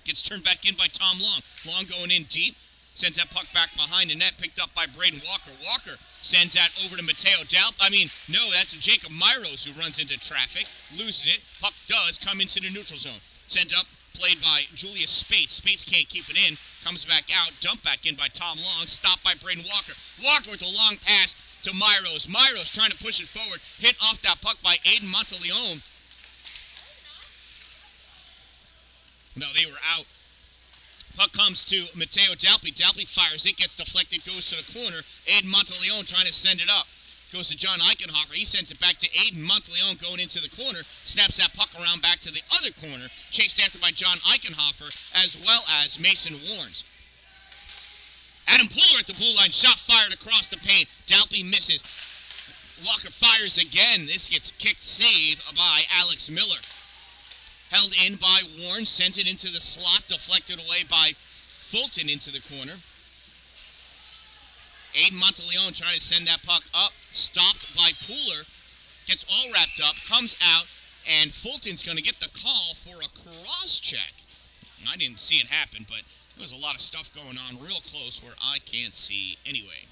Gets turned back in by Tom Long. Long going in deep. Sends that puck back behind the net, picked up by Braden Walker. Walker sends that over to Mateo that's Jacob Myros who runs into traffic, loses it. Puck does come into the neutral zone. Sent up, played by Julius Spates. Spates can't keep it in, comes back out, dumped back in by Tom Long, stopped by Braden Walker. Walker with a long pass to Myros. Myros trying to push it forward, hit off that puck by Aiden Monteleone. No, they were out. Puck comes to Mateo Delpy. Delpy fires it, gets deflected, goes to the corner. Aiden Monteleone trying to send it up. Goes to John Eichenhofer. He sends it back to Aiden Monteleone going into the corner. Snaps that puck around back to the other corner. Chased after by John Eichenhofer as well as Mason Warnes. Adam Puller at the blue line. Shot fired across the paint. Dalby misses. Walker fires again. This gets kicked save by Alex Miller. Held in by Warren. Sends it into the slot. Deflected away by Fulton into the corner. Aiden Monteleone trying to send that puck up. Stopped by Puller. Gets all wrapped up. Comes out. And Fulton's going to get the call for a cross check. And I didn't see it happen, but there was a lot of stuff going on real close where I can't see anyway.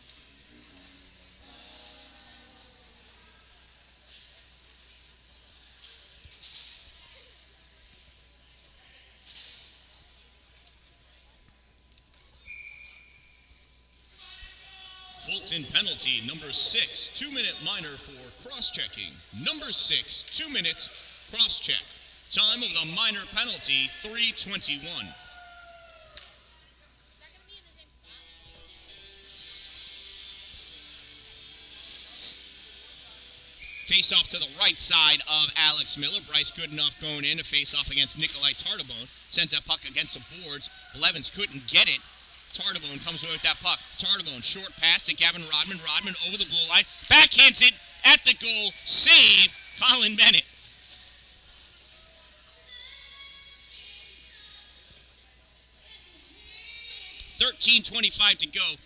Fulton penalty, number 6, 2-minute minor for cross-checking. Number 6, 2 minutes, cross-check. Time of the minor penalty, 3:21. Face-off to the right side of Alex Miller. Bryce Goodenough going in to face-off against Nikolai Tardabone. Sends that puck against the boards. Blevins couldn't get it. Tardabone comes away with that puck. Tardabone, short pass to Gavin Rodman. Rodman over the blue line. Backhands it at the goal. Save, Colin Bennett. .25 to go.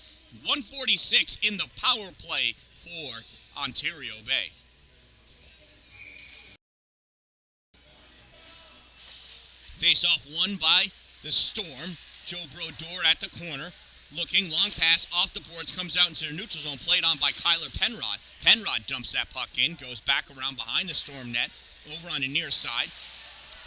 1:46 in the power play for Ontario Bay. Face-off won by the Storm. Joe Brodeur at the corner. Looking, long pass off the boards, comes out into the neutral zone, played on by Kyler Penrod. Penrod dumps that puck in, goes back around behind the Storm net, over on the near side.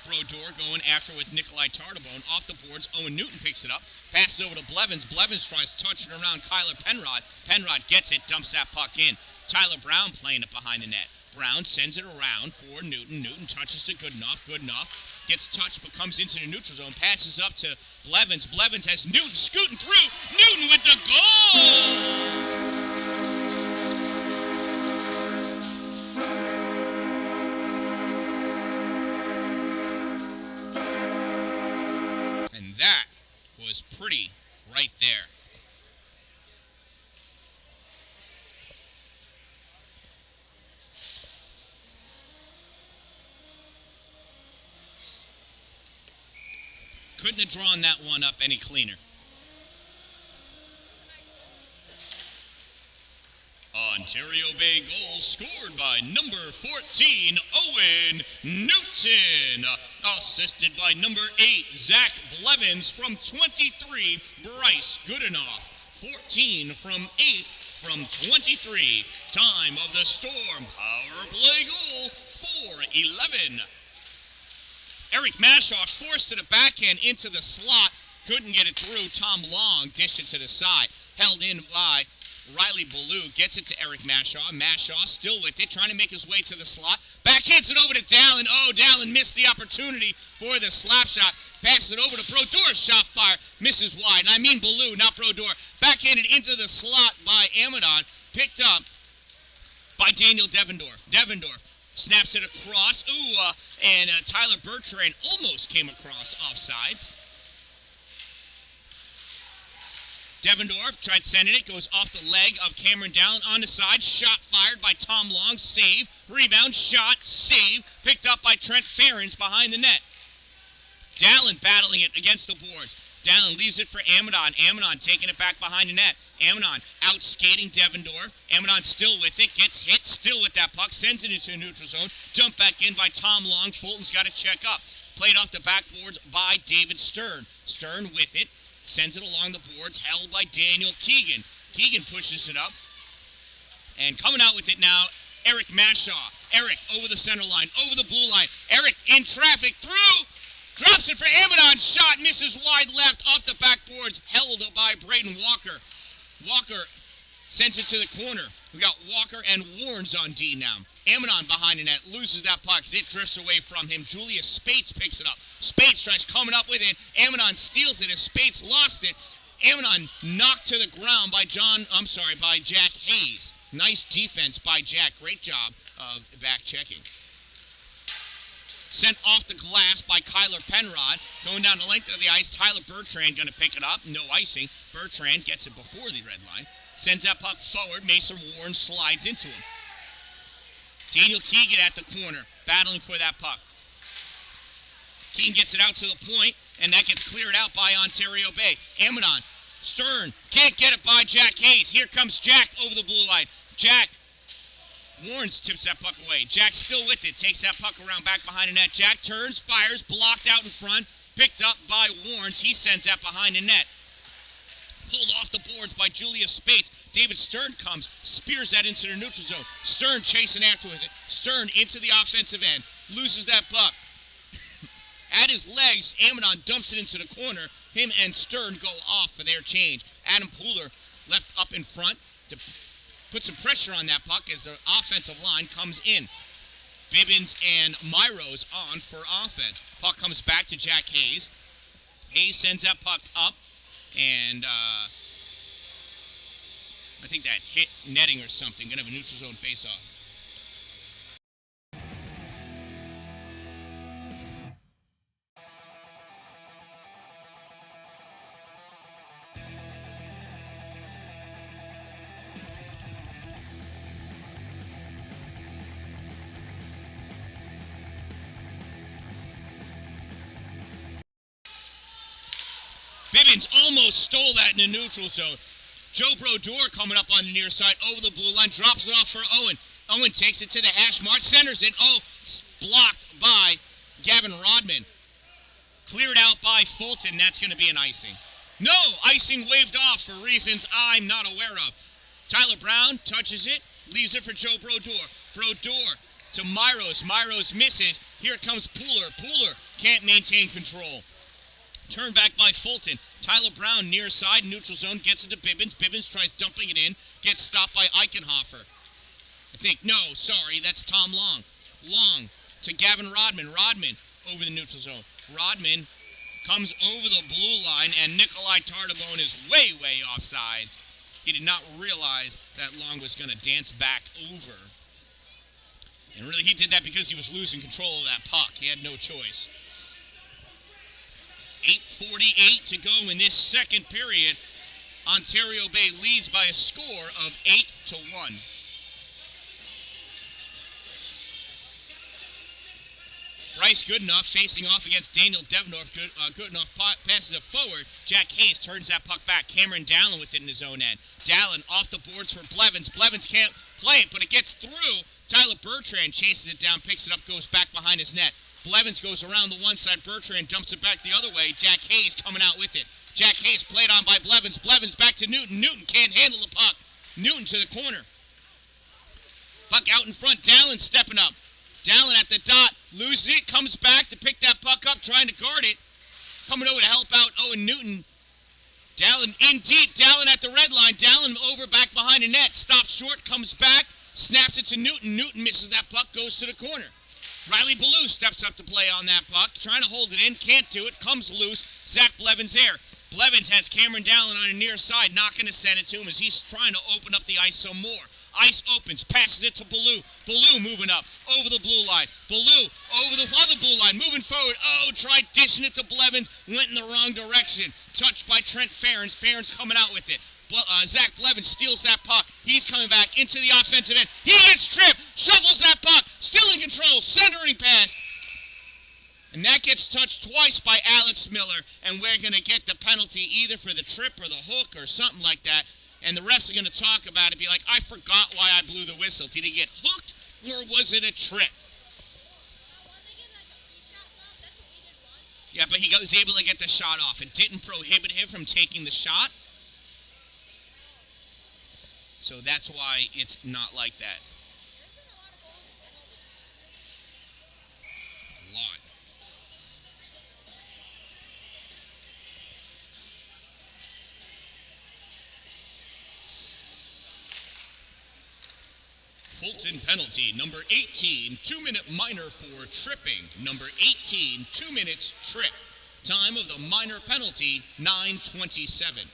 Brodeur going after with Nikolai Tardabone. Off the boards, Owen Newton picks it up, passes over to Blevins. Blevins tries touching around Kyler Penrod. Penrod gets it, dumps that puck in. Tyler Brown playing it behind the net. Brown sends it around for Newton. Newton touches to Goodenough. Goodenough gets touched but comes into the neutral zone. Passes up to Blevins. Blevins has Newton scooting through. Newton with the goal! And that was pretty right there. Couldn't have drawn that one up any cleaner. Ontario Bay goal scored by number 14, Owen Newton. Assisted by number 8, Zach Blevins. From 23, Bryce Goodenough. 14 from 8 from 23. Time of the Storm. Power play goal, 4:11. Eric Mashaw forced to the backhand into the slot. Couldn't get it through. Tom Long dished it to the side. Held in by Riley Ballou. Gets it to Eric Mashaw. Mashaw still with it, trying to make his way to the slot. Backhands it over to Dalin. Oh, Dalin missed the opportunity for the slap shot. Passes it over to Brodeur. Shot fire. Misses wide. And I mean Ballou, not Brodeur. Backhanded into the slot by Amadon. Picked up by Daniel Devendorf. Devendorf snaps it across. And Tyler Bertrand almost came across offsides. Devendorf tried sending it. Goes off the leg of Cameron Dalin on the side. Shot fired by Tom Long. Save. Rebound. Shot. Save. Picked up by Trent Ferens behind the net. Dalin battling it against the boards. Dalin leaves it for Amadon. Amadon taking it back behind the net. Amadon out skating Devendorf. Amadon still with it. Gets hit. Still with that puck. Sends it into a neutral zone. Dumped back in by Tom Long. Fulton's got to check up. Played off the backboards by David Stern. Stern with it. Sends it along the boards. Held by Daniel Keegan. Keegan pushes it up. And coming out with it now, Eric Mashaw. Eric over the center line. Over the blue line. Eric in traffic. Through. Drops it for Amadon. Shot misses wide left off the backboards. Held by Braden Walker. Walker sends it to the corner. We got Walker and Warnes on D now. Amadon behind the net. Loses that puck. It drifts away from him. Julius Spates picks it up. Spates tries coming up with it. Amadon steals it as Spates lost it. Amidon knocked to the ground by Jack Hayes. Nice defense by Jack. Great job of back checking. Sent off the glass by Kyler Penrod. Going down the length of the ice, Tyler Bertrand going to pick it up. No icing. Bertrand gets it before the red line. Sends that puck forward. Mason Warren slides into him. Daniel Keegan at the corner, battling for that puck. Keegan gets it out to the point, and that gets cleared out by Ontario Bay. Amidon, Stern, can't get it by Jack Hayes. Here comes Jack over the blue line. Jack, Warrens tips that puck away. Jack's still with it, takes that puck around back behind the net. Jack turns, fires, blocked out in front, picked up by Warrens. He sends that behind the net. Pulled off the boards by Julius Spates. David Stern comes, spears that into the neutral zone. Stern chasing after with it. Stern into the offensive end, loses that puck. At his legs, Amidon dumps it into the corner. Him and Stern go off for their change. Adam Pooler left up in front to put some pressure on that puck as the offensive line comes in. Bibbins and Myros on for offense. Puck comes back to Jack Hayes. Hayes sends that puck up, and I think that hit netting or something. Gonna have a neutral zone face-off. Bibbins almost stole that in the neutral zone. Joe Brodeur coming up on the near side over the blue line, drops it off for Owen. Owen takes it to the hash mark, centers it. Oh, blocked by Gavin Rodman. Cleared out by Fulton. That's going to be an icing. No, icing waved off for reasons I'm not aware of. Tyler Brown touches it, leaves it for Joe Brodeur. Brodeur to Myros. Myros misses. Here comes Pooler. Pooler can't maintain control. Turned back by Fulton. Tyler Brown near side, neutral zone, gets it to Bibbins. Bibbins tries dumping it in, gets stopped by Eichenhofer. I think, no, sorry, that's Tom Long. Long to Gavin Rodman. Rodman over the neutral zone. Rodman comes over the blue line, and Nikolai Tardabone is way, way offsides. He did not realize that Long was going to dance back over. And really, he did that because he was losing control of that puck. He had no choice. 8:48 to go in this second period. Ontario Bay leads by a score of 8-1. Bryce Goodenough facing off against Daniel Devendorf. Goodenough passes it forward. Jack Hayes turns that puck back. Cameron Dalin with it in his own end. Dalin off the boards for Blevins. Blevins can't play it, but it gets through. Tyler Bertrand chases it down, picks it up, goes back behind his net. Blevins goes around the one side. Bertrand dumps it back the other way. Jack Hayes coming out with it. Jack Hayes played on by Blevins. Blevins back to Newton. Newton can't handle the puck. Newton to the corner. Puck out in front. Dalin stepping up. Dalin at the dot. Loses it. Comes back to pick that puck up. Trying to guard it. Coming over to help out Owen Newton. Dalin in deep. Dalin at the red line. Dalin over back behind the net. Stops short. Comes back. Snaps it to Newton. Newton misses that puck. Goes to the corner. Riley Ballou steps up to play on that puck, trying to hold it in, can't do it, comes loose. Zach Blevins there. Blevins has Cameron Dalin on the near side, not going to send it to him as he's trying to open up the ice some more. Ice opens, passes it to Ballou. Ballou moving up, over the blue line. Ballou over the other blue line, moving forward. Oh, tried dishing it to Blevins, went in the wrong direction. Touched by Trent Ferens. Ferens coming out with it. Zach Blevins steals that puck. He's coming back into the offensive end. He gets tripped, shuffles that puck, still in control, centering pass. And that gets touched twice by Alex Miller, and we're going to get the penalty either for the trip or the hook or something like that. And the refs are going to talk about it, be like, I forgot why I blew the whistle. Did he get hooked, or was it a trip? Yeah, but he was able to get the shot off. It didn't prohibit him from taking the shot. So that's why it's not like that. A lot. Fulton penalty, number 18, 2-minute minor for tripping. Number 18, 2 minutes trip. Time of the minor penalty, 9:27.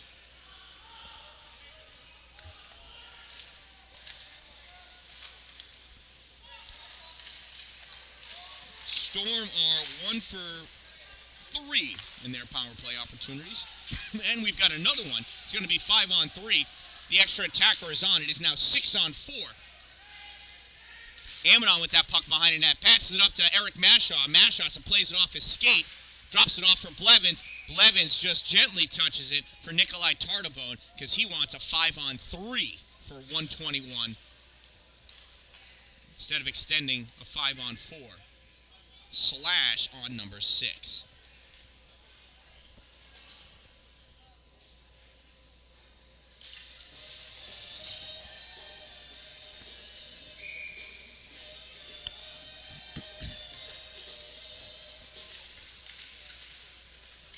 Storm are 1 for 3 in their power play opportunities. And we've got another one. It's going to be 5 on 3. The extra attacker is on. It is now 6 on 4. Amadon with that puck behind the net. Passes it up to Eric Mashaw. Mashaw plays it off his skate. Drops it off for Blevins. Blevins just gently touches it for Nikolai Tardabone because he wants a 5 on 3 for 121 instead of extending a 5 on 4. Slash on number 6.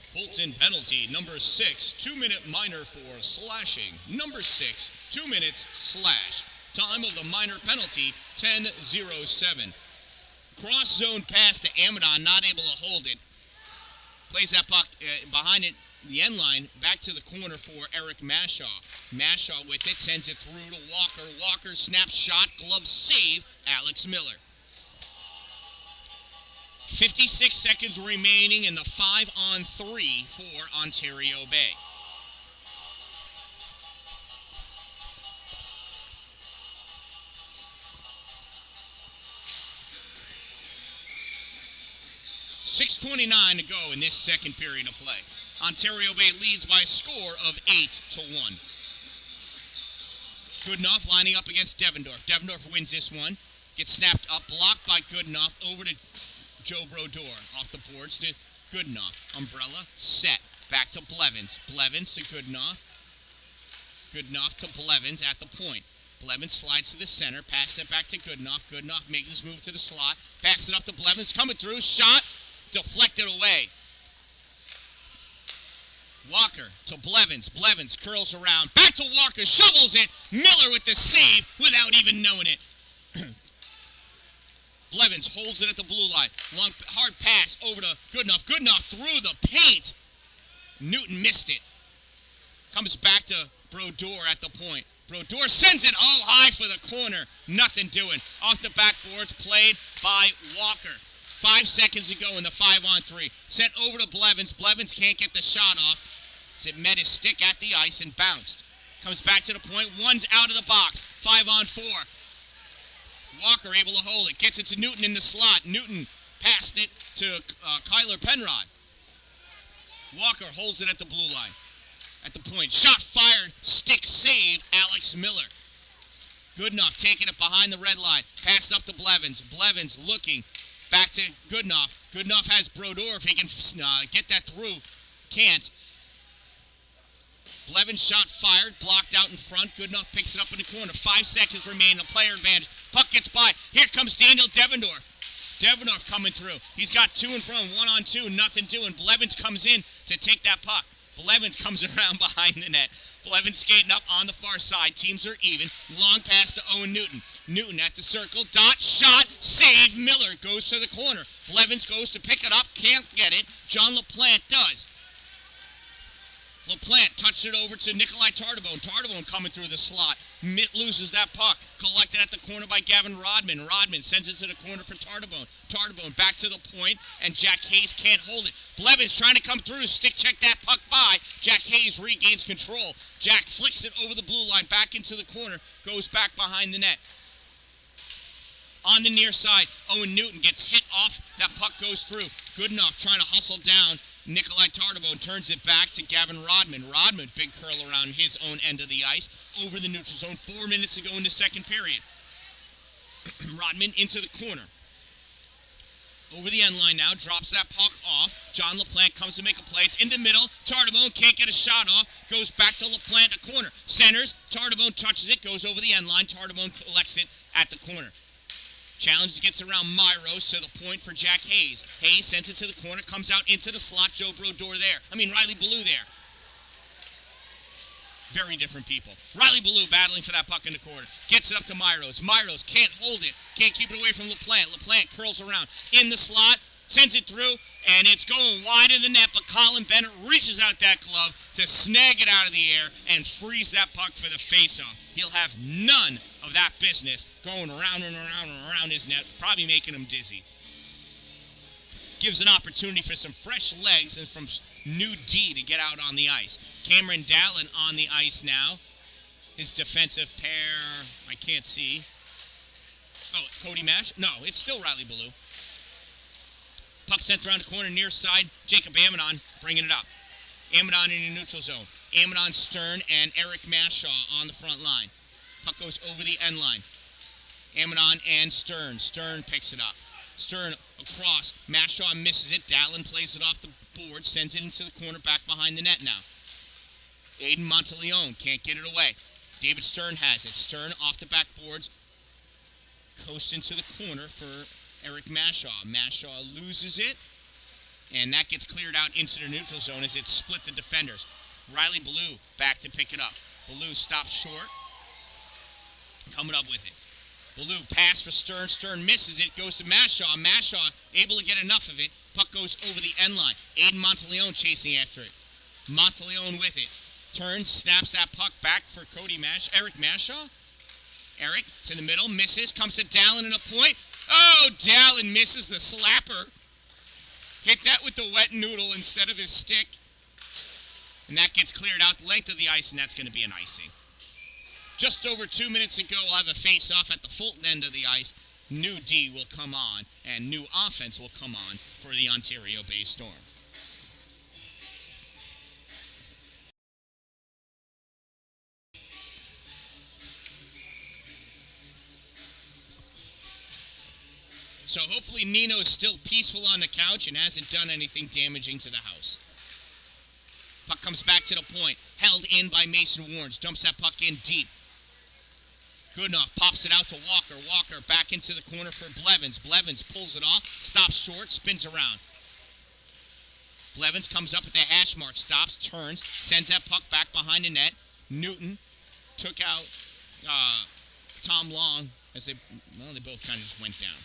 Fulton penalty, number 6, 2-minute minor for slashing. Number 6, 2 minutes slash. Time of the minor penalty, 10:07. Cross zone pass to Amadon, not able to hold it. Plays that puck behind it, the end line, back to the corner for Eric Mashaw. Mashaw with it, sends it through to Walker. Walker snaps shot, glove save, Alex Miller. 56 seconds remaining in the 5 on 3 for Ontario Bay. .6:29 to go in this second period of play. Ontario Bay leads by a score of 8-1. Goodenough lining up against Devendorf. Devendorf wins this one. Gets snapped up, blocked by Goodenough, over to Joe Brodeur. Off the boards to Goodenough. Umbrella, set. Back to Blevins. Blevins to Goodenough. Goodenough to Blevins at the point. Blevins slides to the center. Passes it back to Goodenough. Goodenough making his move to the slot. Passes it up to Blevins. Coming through. Shot. Deflected away. Walker to Blevins. Blevins curls around. Back to Walker. Shovels it. Miller with the save without even knowing it. Blevins holds it at the blue line. Long, hard pass over to Goodenough. Goodenough through the paint. Newton missed it. Comes back to Brodeur at the point. Brodeur sends it all high for the corner. Nothing doing. Off the backboards, played by Walker. 5 seconds to go in the 5 on 3. Sent over to Blevins. Blevins can't get the shot off. As it met his stick at the ice and bounced. Comes back to the point. One's out of the box. 5 on 4. Walker able to hold it. Gets it to Newton in the slot. Newton passed it to Kyler Penrod. Walker holds it at the blue line. At the point. Shot fired. Stick save. Alex Miller. Goodenough taking it behind the red line. Pass up to Blevins. Blevins looking. Back to Goodenough. Goodenough has Brodeur if he can get that through. Can't. Blevins shot fired, blocked out in front. Goodenough picks it up in the corner. 5 seconds remain, a player advantage. Puck gets by. Here comes Daniel Devendorf. Devendorf coming through. He's got 2 in front, 1 on 2, nothing doing. Blevins comes in to take that puck. Blevins comes around behind the net. Blevins skating up on the far side. Teams are even. Long pass to Owen Newton. Newton at the circle. Dot, shot, save. Miller goes to the corner. Blevins goes to pick it up. Can't get it. John LaPlante does. LaPlante touched it over to Nikolai Tardabone. Tardabone coming through the slot. Mitt loses that puck. Collected at the corner by Gavin Rodman. Rodman sends it to the corner for Tardabone. Tardabone back to the point, and Jack Hayes can't hold it. Blevins trying to come through. Stick check that puck by. Jack Hayes regains control. Jack flicks it over the blue line, back into the corner. Goes back behind the net. On the near side, Owen Newton gets hit off. That puck goes through. Goodenough trying to hustle down. Nikolai Tardabone turns it back to Gavin Rodman. Rodman, big curl around his own end of the ice. Over the neutral zone, 4 minutes to go in the second period. Rodman into the corner. Over the end line now, drops that puck off. John LaPlante comes to make a play. It's in the middle. Tardabone can't get a shot off. Goes back to LaPlante at corner. Centers. Tardabone touches it. Goes over the end line. Tardabone collects it at the corner. Challenge gets around Myros to the point for Jack Hayes. Hayes sends it to the corner, comes out into the slot. Joe Brodeur there. Riley Ballou there. Very different people. Riley Ballou battling for that puck in the corner. Gets it up to Myros. Myros can't hold it. Can't keep it away from LaPlante. LaPlante curls around in the slot. Sends it through, and it's going wide of the net, but Colin Bennett reaches out that glove to snag it out of the air and freeze that puck for the face-off. He'll have none of that business going around and around and around his net, probably making him dizzy. gives an opportunity for some fresh legs and from new D to get out on the ice. Cameron Dallin on the ice now. His defensive pair, I can't see. Oh, Cody Mash? No, it's still Riley Ballou. Puck sent around the corner near side. Jacob Amadon bringing it up. Amadon in the neutral zone. Amadon, Stern, and Eric Mashaw on the front line. Puck goes over the end line. Amadon and Stern. Stern picks it up. Stern across. Mashaw misses it. Dallin plays it off the board. Sends it into the corner back behind the net now. Aiden Monteleone can't get it away. David Stern has it. Stern off the backboards. Coast into the corner for Eric Mashaw. Mashaw loses it. And that gets cleared out into the neutral zone as it split the defenders. Riley Ballou back to pick it up. Ballou stops short. Coming up with it. Ballou pass for Stern. Stern misses it. Goes to Mashaw. Mashaw able to get enough of it. Puck goes over the end line. Aiden Monteleone chasing after it. Monteleone with it. Turns, snaps that puck back for Eric Mashaw. Eric to the middle, misses, comes to Dallin in a point. Oh, Dallin misses the slapper. Hit that with the wet noodle instead of his stick. And that gets cleared out the length of the ice, and that's going to be an icing. Just over 2 minutes ago, we'll have a face-off at the Fulton end of the ice. New D will come on, and new offense will come on for the Ontario Bay Storm. So hopefully Nino is still peaceful on the couch and hasn't done anything damaging to the house. Puck comes back to the point. Held in by Mason Warrens. Dumps that puck in deep. Goodenough pops it out to Walker. Walker back into the corner for Blevins. Blevins pulls it off. Stops short. Spins around. Blevins comes up at the hash mark. Stops. Turns. Sends that puck back behind the net. Newton took out Tom Long as they both kind of just went down.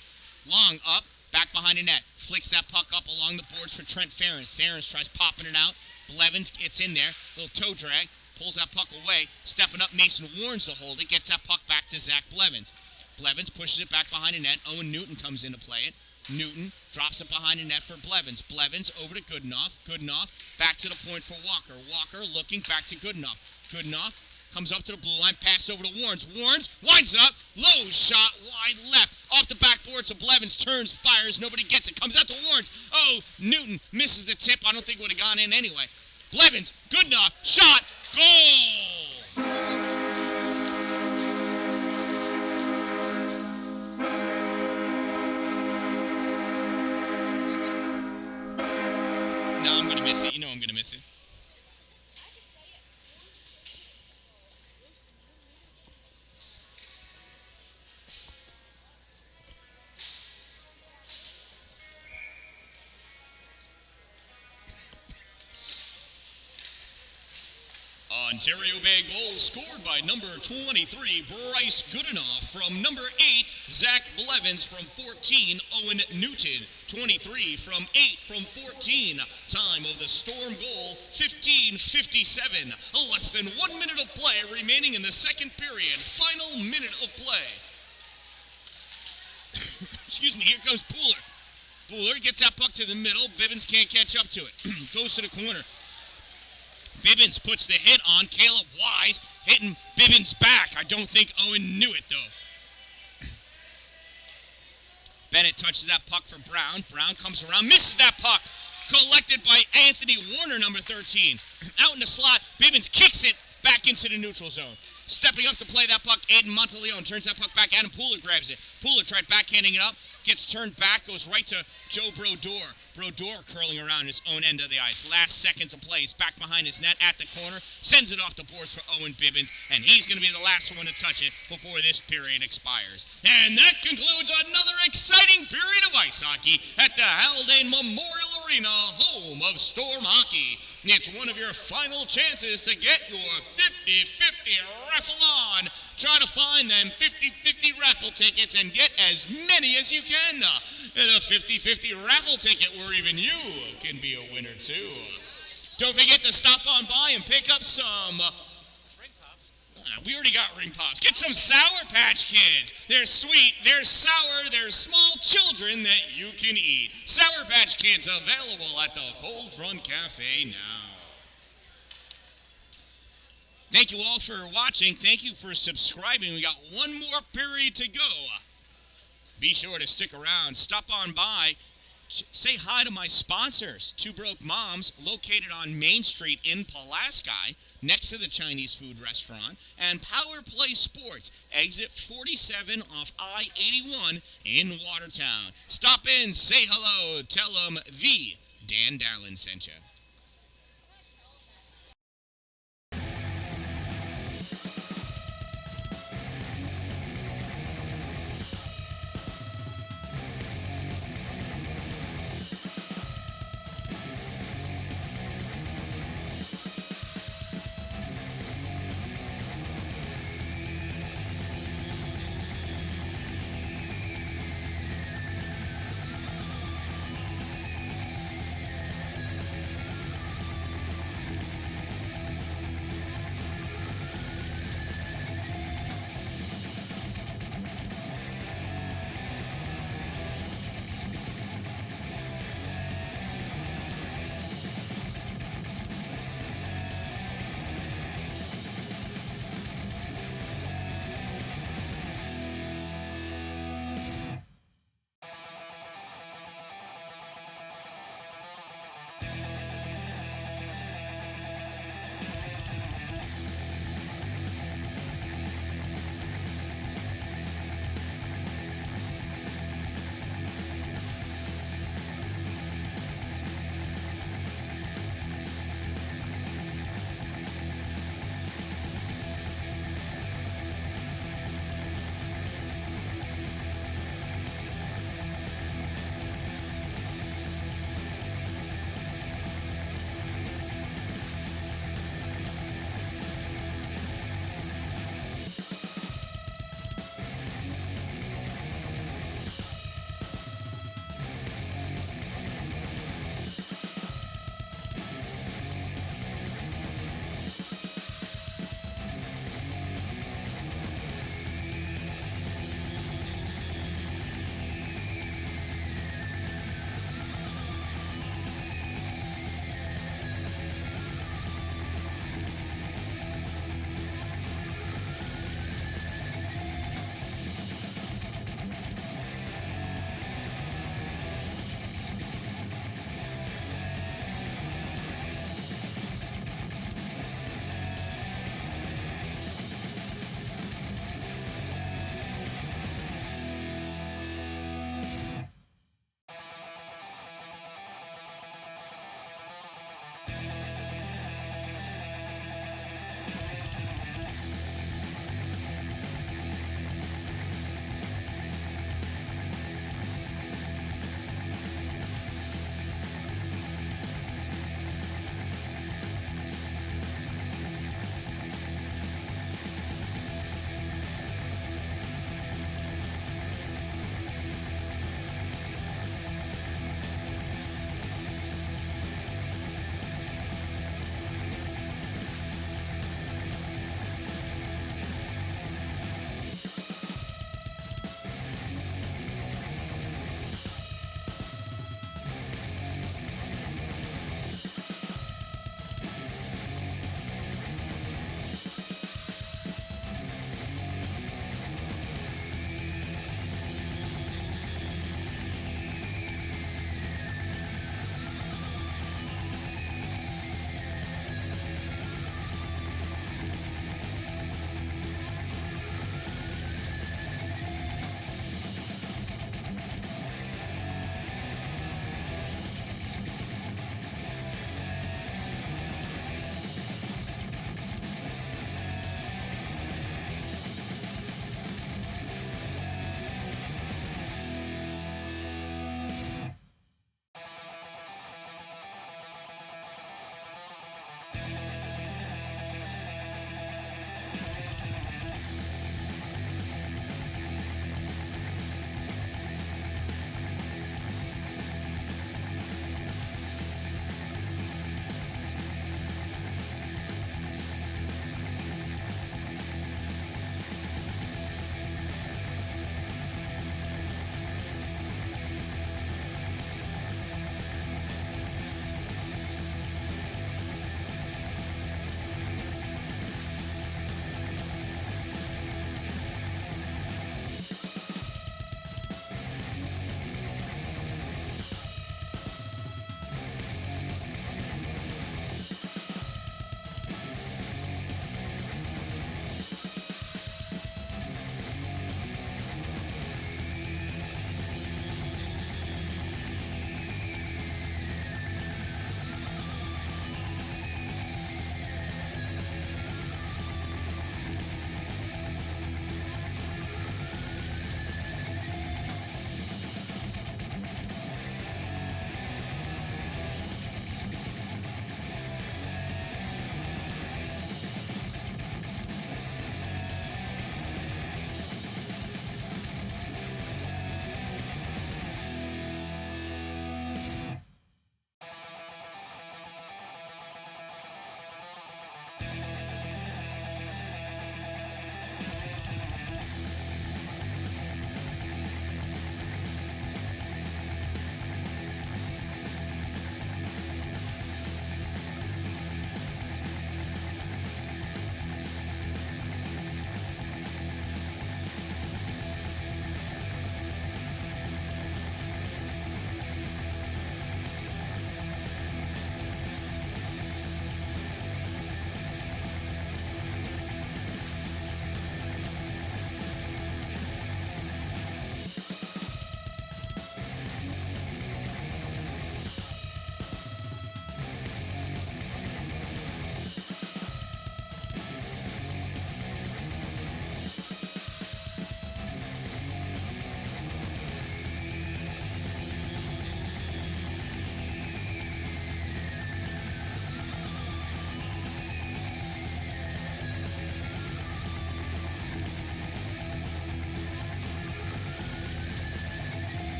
Long up, back behind the net. Flicks that puck up along the boards for Trent Ferens. Ferens tries popping it out. Blevins gets in there. Little toe drag. Pulls that puck away. Stepping up, Mason Warrens to hold it. Gets that puck back to Zach Blevins. Blevins pushes it back behind the net. Owen Newton comes in to play it. Newton drops it behind the net for Blevins. Blevins over to Goodenough. Goodenough back to the point for Walker. Walker looking back to Goodenough. Goodenough comes up to the blue line, pass over to Warrens. Warrens winds up, low shot, wide left. Off the backboard to Blevins, turns, fires, nobody gets it. Comes out to Warrens. Oh, Newton misses the tip. I don't think it would have gone in anyway. Blevins, good enough, shot, goal! No, I'm going to miss it. You know I'm going to miss it. Ontario Bay goal scored by number 23, Bryce Goodenough. From number 8, Zach Blevins. From 14, Owen Newton. 23 from 8 from 14. Time of the Storm goal, 15:57. Less than 1 minute of play remaining in the second period. Final minute of play. Excuse me, here comes Pooler. Pooler gets that puck to the middle. Bibbins can't catch up to it. Goes to the corner. Bibbins puts the hit on. Caleb Wise hitting Bibbins back. I don't think Owen knew it, though. Bennett touches that puck for Brown. Brown comes around, misses that puck. Collected by Anthony Warner, number 13. Out in the slot, Bibbins kicks it back into the neutral zone. Stepping up to play that puck, Aiden Monteleone turns that puck back. Adam Pooler grabs it. Pooler tried backhanding it up. Gets turned back, goes right to Joe Brodeur. Brodeur curling around his own end of the ice. Last seconds of play. He's back behind his net at the corner. Sends it off the boards for Owen Bibbins. And he's going to be the last one to touch it before this period expires. And that concludes another exciting period of ice hockey at the Haldane Memorial Arena, home of Storm Hockey. It's one of your final chances to get your 50-50 raffle on. Try to find them 50-50 raffle tickets and get as many as you can. And a 50-50 raffle ticket where even you can be a winner too. Don't forget to stop on by and pick up some We already got ring pops. Get some Sour Patch Kids. They're sweet, they're sour, they're small children that you can eat. Sour Patch Kids available at the Cold Front Cafe now. Thank you all for watching. Thank you for subscribing. We got one more period to go. Be sure to stick around. Stop on by. Say hi to my sponsors, Two Broke Moms, located on Main Street in Pulaski, next to the Chinese food restaurant, and Power Play Sports, exit 47 off I-81 in Watertown. Stop in, say hello, tell them the Dan-Dalin sent you.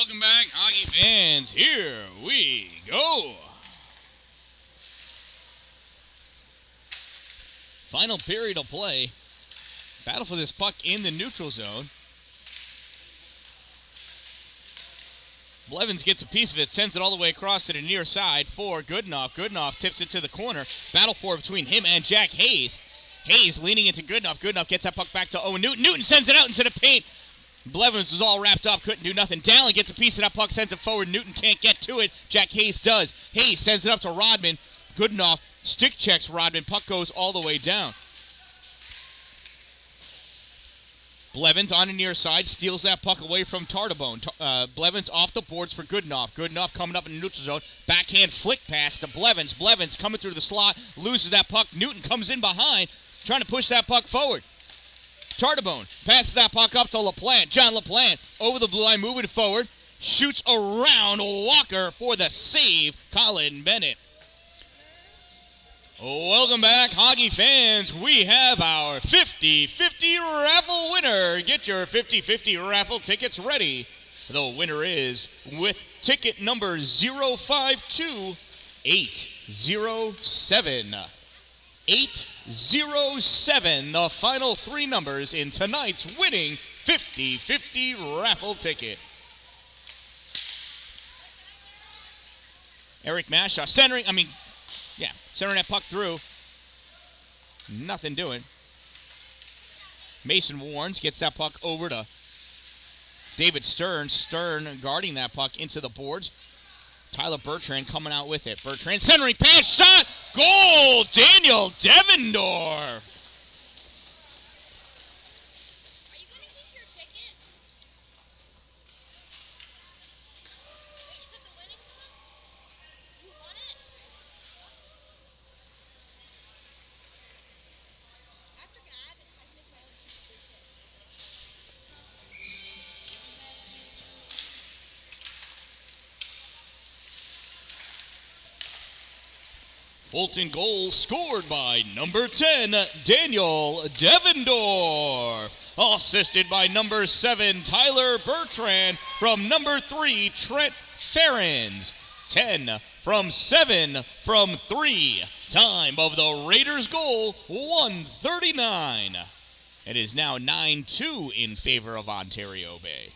Welcome back, hockey fans. Here we go. Final period of play. Battle for this puck in the neutral zone. Blevins gets a piece of it, sends it all the way across to the near side for Goodenough. Goodenough tips it to the corner. Battle for it between him and Jack Hayes. Hayes leaning into Goodenough. Goodenough gets that puck back to Owen Newton. Newton sends it out into the paint. Blevins was all wrapped up, couldn't do nothing. Dalin gets a piece of that puck, sends it forward. Newton can't get to it. Jack Hayes does. Hayes sends it up to Rodman. Goodenough stick checks Rodman. Puck goes all the way down. Blevins on the near side steals that puck away from Tardabone. Blevins off the boards for Goodenough. Goodenough coming up in the neutral zone. Backhand flick pass to Blevins. Blevins coming through the slot, loses that puck. Newton comes in behind, trying to push that puck forward. Tardabone passes that puck up to LaPlante. John LaPlante over the blue line, moving forward. Shoots around Walker for the save. Colin Bennett. Welcome back, hockey fans. We have our 50-50 raffle winner. Get your 50-50 raffle tickets ready. The winner is with ticket number 052807. 807, the final three numbers in tonight's winning 50-50 raffle ticket. Eric Mashaw centering that puck through. Nothing doing. Mason Warnes gets that puck over to David Stern. Stern guarding that puck into the boards. Tyler Bertrand coming out with it. Bertrand centering pass, shot, goal! Daniel Devendorf. Fulton goal scored by number 10, Daniel Devendorf. Assisted by number 7, Tyler Bertrand. From number 3, Trent Ferens. 10 from 7 from 3. Time of the Raiders' goal, 1:39. It is now 9-2 in favor of Ontario Bay.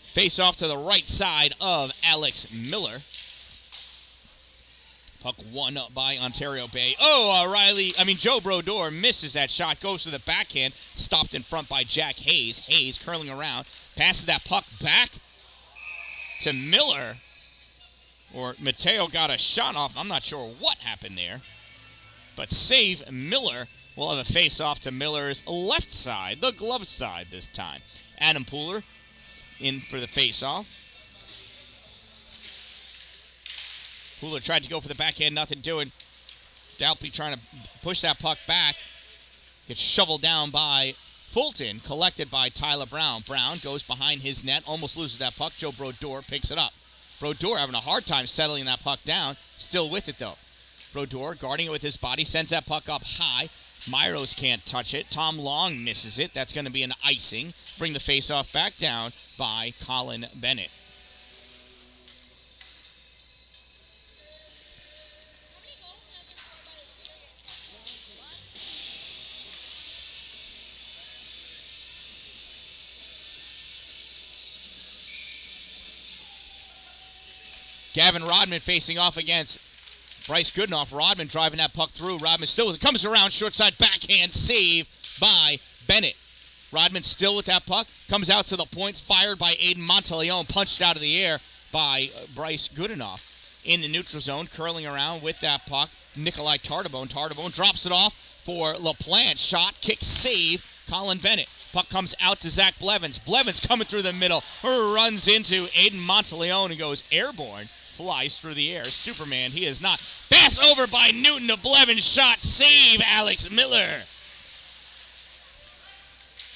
Face off to the right side of Alex Miller. Puck won up by Ontario Bay. Joe Brodeur misses that shot, goes to the backhand, stopped in front by Jack Hayes. Hayes curling around, passes that puck back to Miller. Or Mateo got a shot off. I'm not sure what happened there. But save Miller. We'll have a face off to Miller's left side, the glove side this time. Adam Pooler in for the face-off. Pooler tried to go for the backhand, nothing doing. Dalpy trying to push that puck back. Gets shoveled down by Fulton, collected by Tyler Brown. Brown goes behind his net, almost loses that puck. Joe Brodeur picks it up. Brodeur having a hard time settling that puck down. Still with it, though. Brodeur guarding it with his body, sends that puck up high. Myros can't touch it. Tom Long misses it. That's going to be an icing. Bring the face-off back down by Colin Bennett. Gavin Rodman facing off against Bryce Goodenough. Rodman driving that puck through. Rodman still with it. Comes around, short side backhand save by Bennett. Rodman still with that puck. Comes out to the point. Fired by Aiden Monteleone. Punched out of the air by Bryce Goodenough. In the neutral zone, curling around with that puck. Nikolai Tardabone. Tardabone drops it off for LaPlante. Shot, kick, save. Colin Bennett. Puck comes out to Zach Blevins. Blevins coming through the middle. Runs into Aiden Monteleone and goes airborne. Flies through the air. Superman, he is not. Pass over by Newton to Blevins. Shot, save, Alex Miller.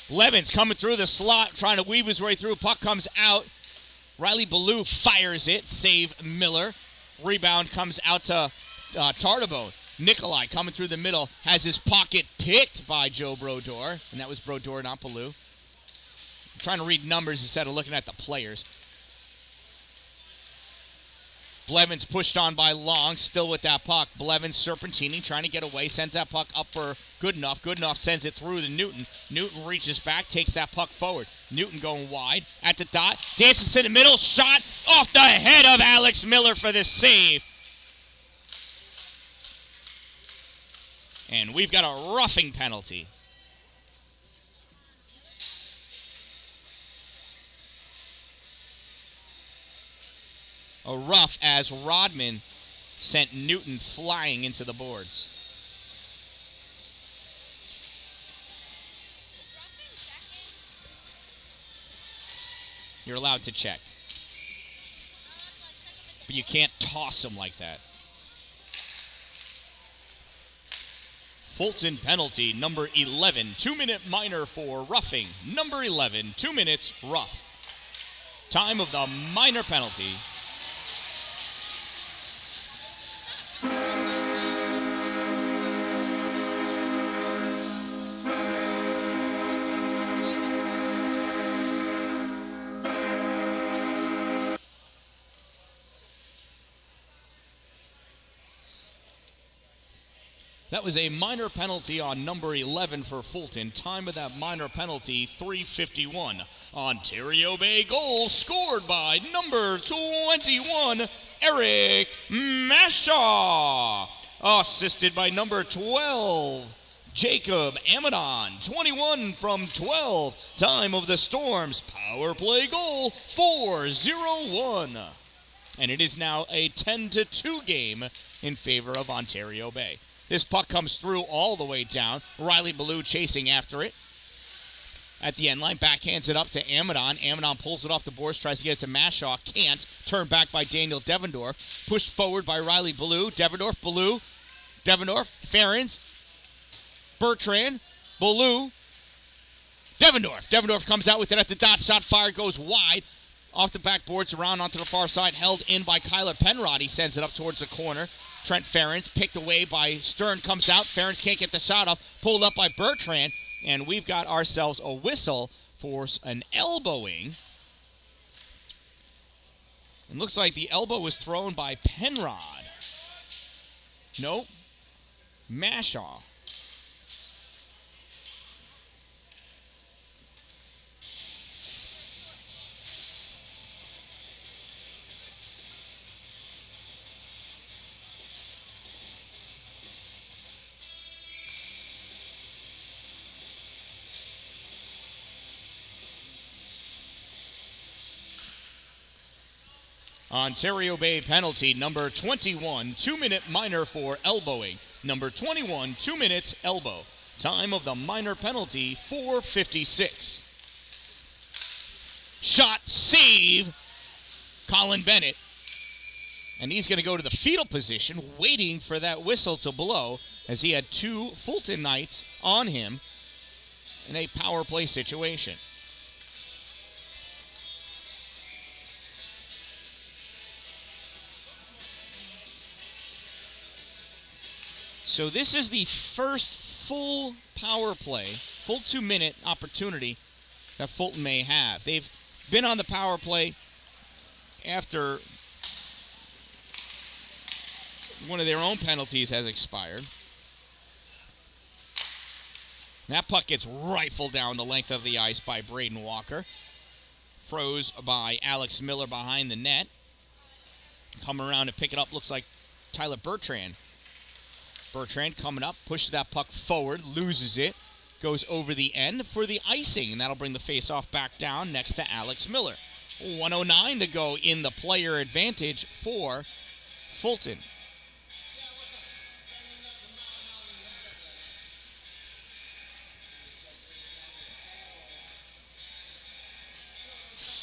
Blevins coming through the slot, trying to weave his way through. Puck comes out. Riley Ballou fires it. Save Miller. Rebound comes out to Tardabone. Nikolai coming through the middle has his pocket picked by Joe Brodeur, and that was Brodeur, not Ballou. I'm trying to read numbers instead of looking at the players. Blevins pushed on by Long, still with that puck. Blevins serpentining, trying to get away, sends that puck up for Goodenough. Goodenough sends it through to Newton. Newton reaches back, takes that puck forward. Newton going wide at the dot, dances to the middle, shot off the head of Alex Miller for the save. And we've got a roughing penalty. A rough as Rodman sent Newton flying into the boards. You're allowed to check. But you can't toss him like that. Fulton penalty, number 11. 2-minute minor for roughing. Number 11, 2 minutes, rough. Time of the minor penalty. That was a minor penalty on number 11 for Fulton. Time of that minor penalty, 3:51. Ontario Bay goal scored by number 21, Eric Mashaw. Assisted by number 12, Jacob Amadon. 21 from 12. Time of the Storm's power play goal, 4-0-1. And it is now a 10-2 game in favor of Ontario Bay. This puck comes through all the way down. Riley Ballou chasing after it. At the end line, backhands it up to Amadon. Amadon pulls it off the boards, tries to get it to Mashaw. Can't. Turned back by Daniel Devendorf. Pushed forward by Riley Ballou. Devendorf, Ballou. Devendorf, Ferens. Bertrand, Ballou. Devendorf. Devendorf comes out with it at the dot. Shot fired, goes wide. Off the backboards, around onto the far side. Held in by Kyler Penrod. He sends it up towards the corner. Trent Ferens picked away by Stern, comes out. Ferens can't get the shot off. Pulled up by Bertrand. And we've got ourselves a whistle for an elbowing. It looks like the elbow was thrown by Penrod. Nope. Mashaw. Ontario Bay penalty, number 21, 2-minute minor for elbowing. Number 21, 2 minutes, elbow. Time of the minor penalty, 4:56. Shot, save, Colin Bennett. And he's going to go to the fetal position, waiting for that whistle to blow, as he had two Fulton Knights on him in a power play situation. So this is the first full power play, full 2-minute opportunity that Fulton may have. They've been on the power play after one of their own penalties has expired. That puck gets rifled down the length of the ice by Braden Walker. Froze by Alex Miller behind the net. Coming around to pick it up, looks like Tyler Bertrand. Bertrand coming up, pushes that puck forward, loses it, goes over the end for the icing, and that'll bring the faceoff back down next to Alex Miller. 1:09 to go in the player advantage for Fulton.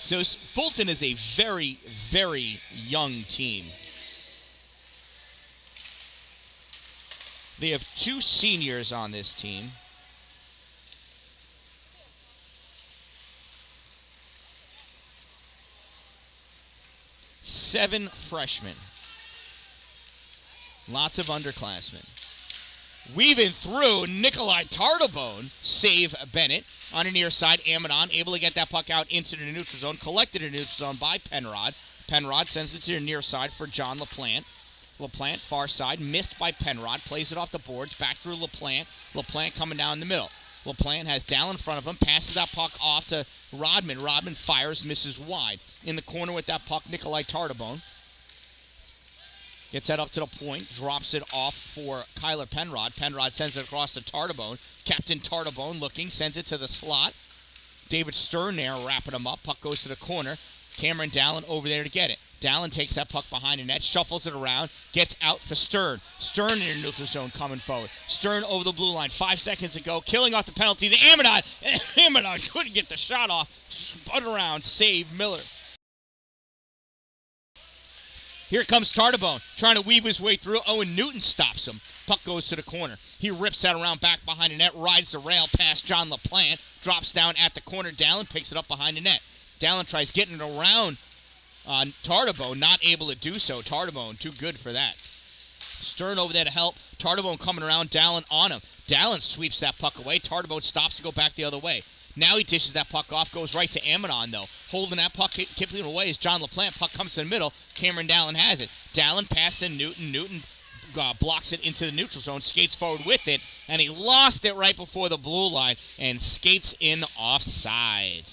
So Fulton is a very, very young team. They have two seniors on this team. Seven freshmen. Lots of underclassmen. Weaving through, Nikolai Tartabone save Bennett. On the near side, Amadon able to get that puck out into the neutral zone. Collected in the neutral zone by Penrod. Penrod sends it to the near side for John LaPlante. LaPlante, far side, missed by Penrod. Plays it off the boards, back through LaPlante. LaPlante coming down the middle. LaPlante has Dalin in front of him, passes that puck off to Rodman. Rodman fires, misses wide. In the corner with that puck, Nikolai Tartabone. Gets that up to the point, drops it off for Kyler Penrod. Penrod sends it across to Tartabone. Captain Tartabone looking, sends it to the slot. David Stern there wrapping him up. Puck goes to the corner. Cameron Dalin over there to get it. Dalin takes that puck behind the net, shuffles it around, gets out for Stern. Stern in the neutral zone coming forward. Stern over the blue line, 5 seconds to go, killing off the penalty to Amadon. Amadon couldn't get the shot off. Spun around, save Miller. Here comes Tartabone, trying to weave his way through. Owen Newton stops him. Puck goes to the corner. He rips that around back behind the net, rides the rail past John LaPlante, drops down at the corner. Dalin picks it up behind the net. Dalin tries getting it around Tartabone, not able to do so. Tartabone, too good for that. Stern over there to help. Tartabone coming around, Dalin on him. Dalin sweeps that puck away. Tartabone stops to go back the other way. Now he dishes that puck off, goes right to Amadon, though. Holding that puck, keeping it away is John LaPlante. Puck comes to the middle. Cameron Dalin has it. Dalin passed to Newton. Newton blocks it into the neutral zone, skates forward with it, and he lost it right before the blue line and skates in offside.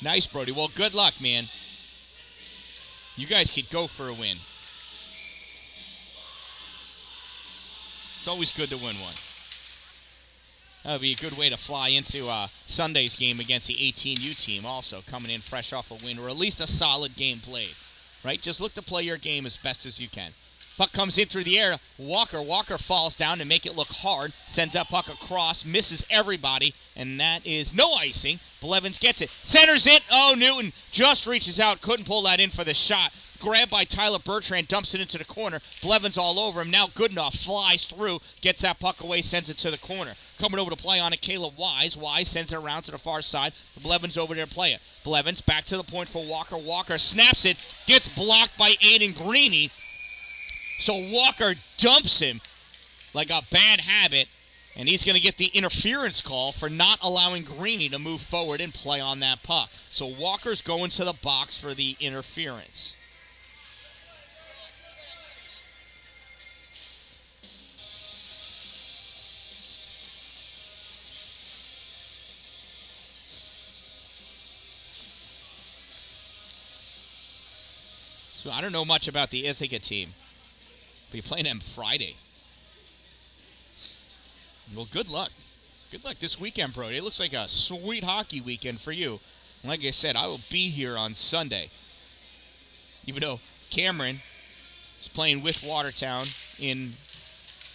Nice, Brody. Well, good luck, man. You guys could go for a win. It's always good to win one. That would be a good way to fly into Sunday's game against the 18U team also, coming in fresh off a win, or at least a solid game played. Right? Just look to play your game as best as you can. Puck comes in through the air. Walker falls down to make it look hard. Sends that puck across. Misses everybody. And that is no icing. Blevins gets it. Centers it. Oh, Newton just reaches out. Couldn't pull that in for the shot. Grabbed by Tyler Bertrand. Dumps it into the corner. Blevins all over him. Now Goodenough flies through. Gets that puck away. Sends it to the corner. Coming over to play on it, Caleb Wise. Wise sends it around to the far side. Blevins over there to play it. Blevins back to the point for Walker. Walker snaps it. Gets blocked by Aiden Greeny. So Walker dumps him like a bad habit, and he's going to get the interference call for not allowing Greeny to move forward and play on that puck. So Walker's going to the box for the interference. So I don't know much about the Ithaca team. But you're playing them Friday. Well, good luck. Good luck this weekend, Brody. It looks like a sweet hockey weekend for you. Like I said, I will be here on Sunday. Even though Cameron is playing with Watertown in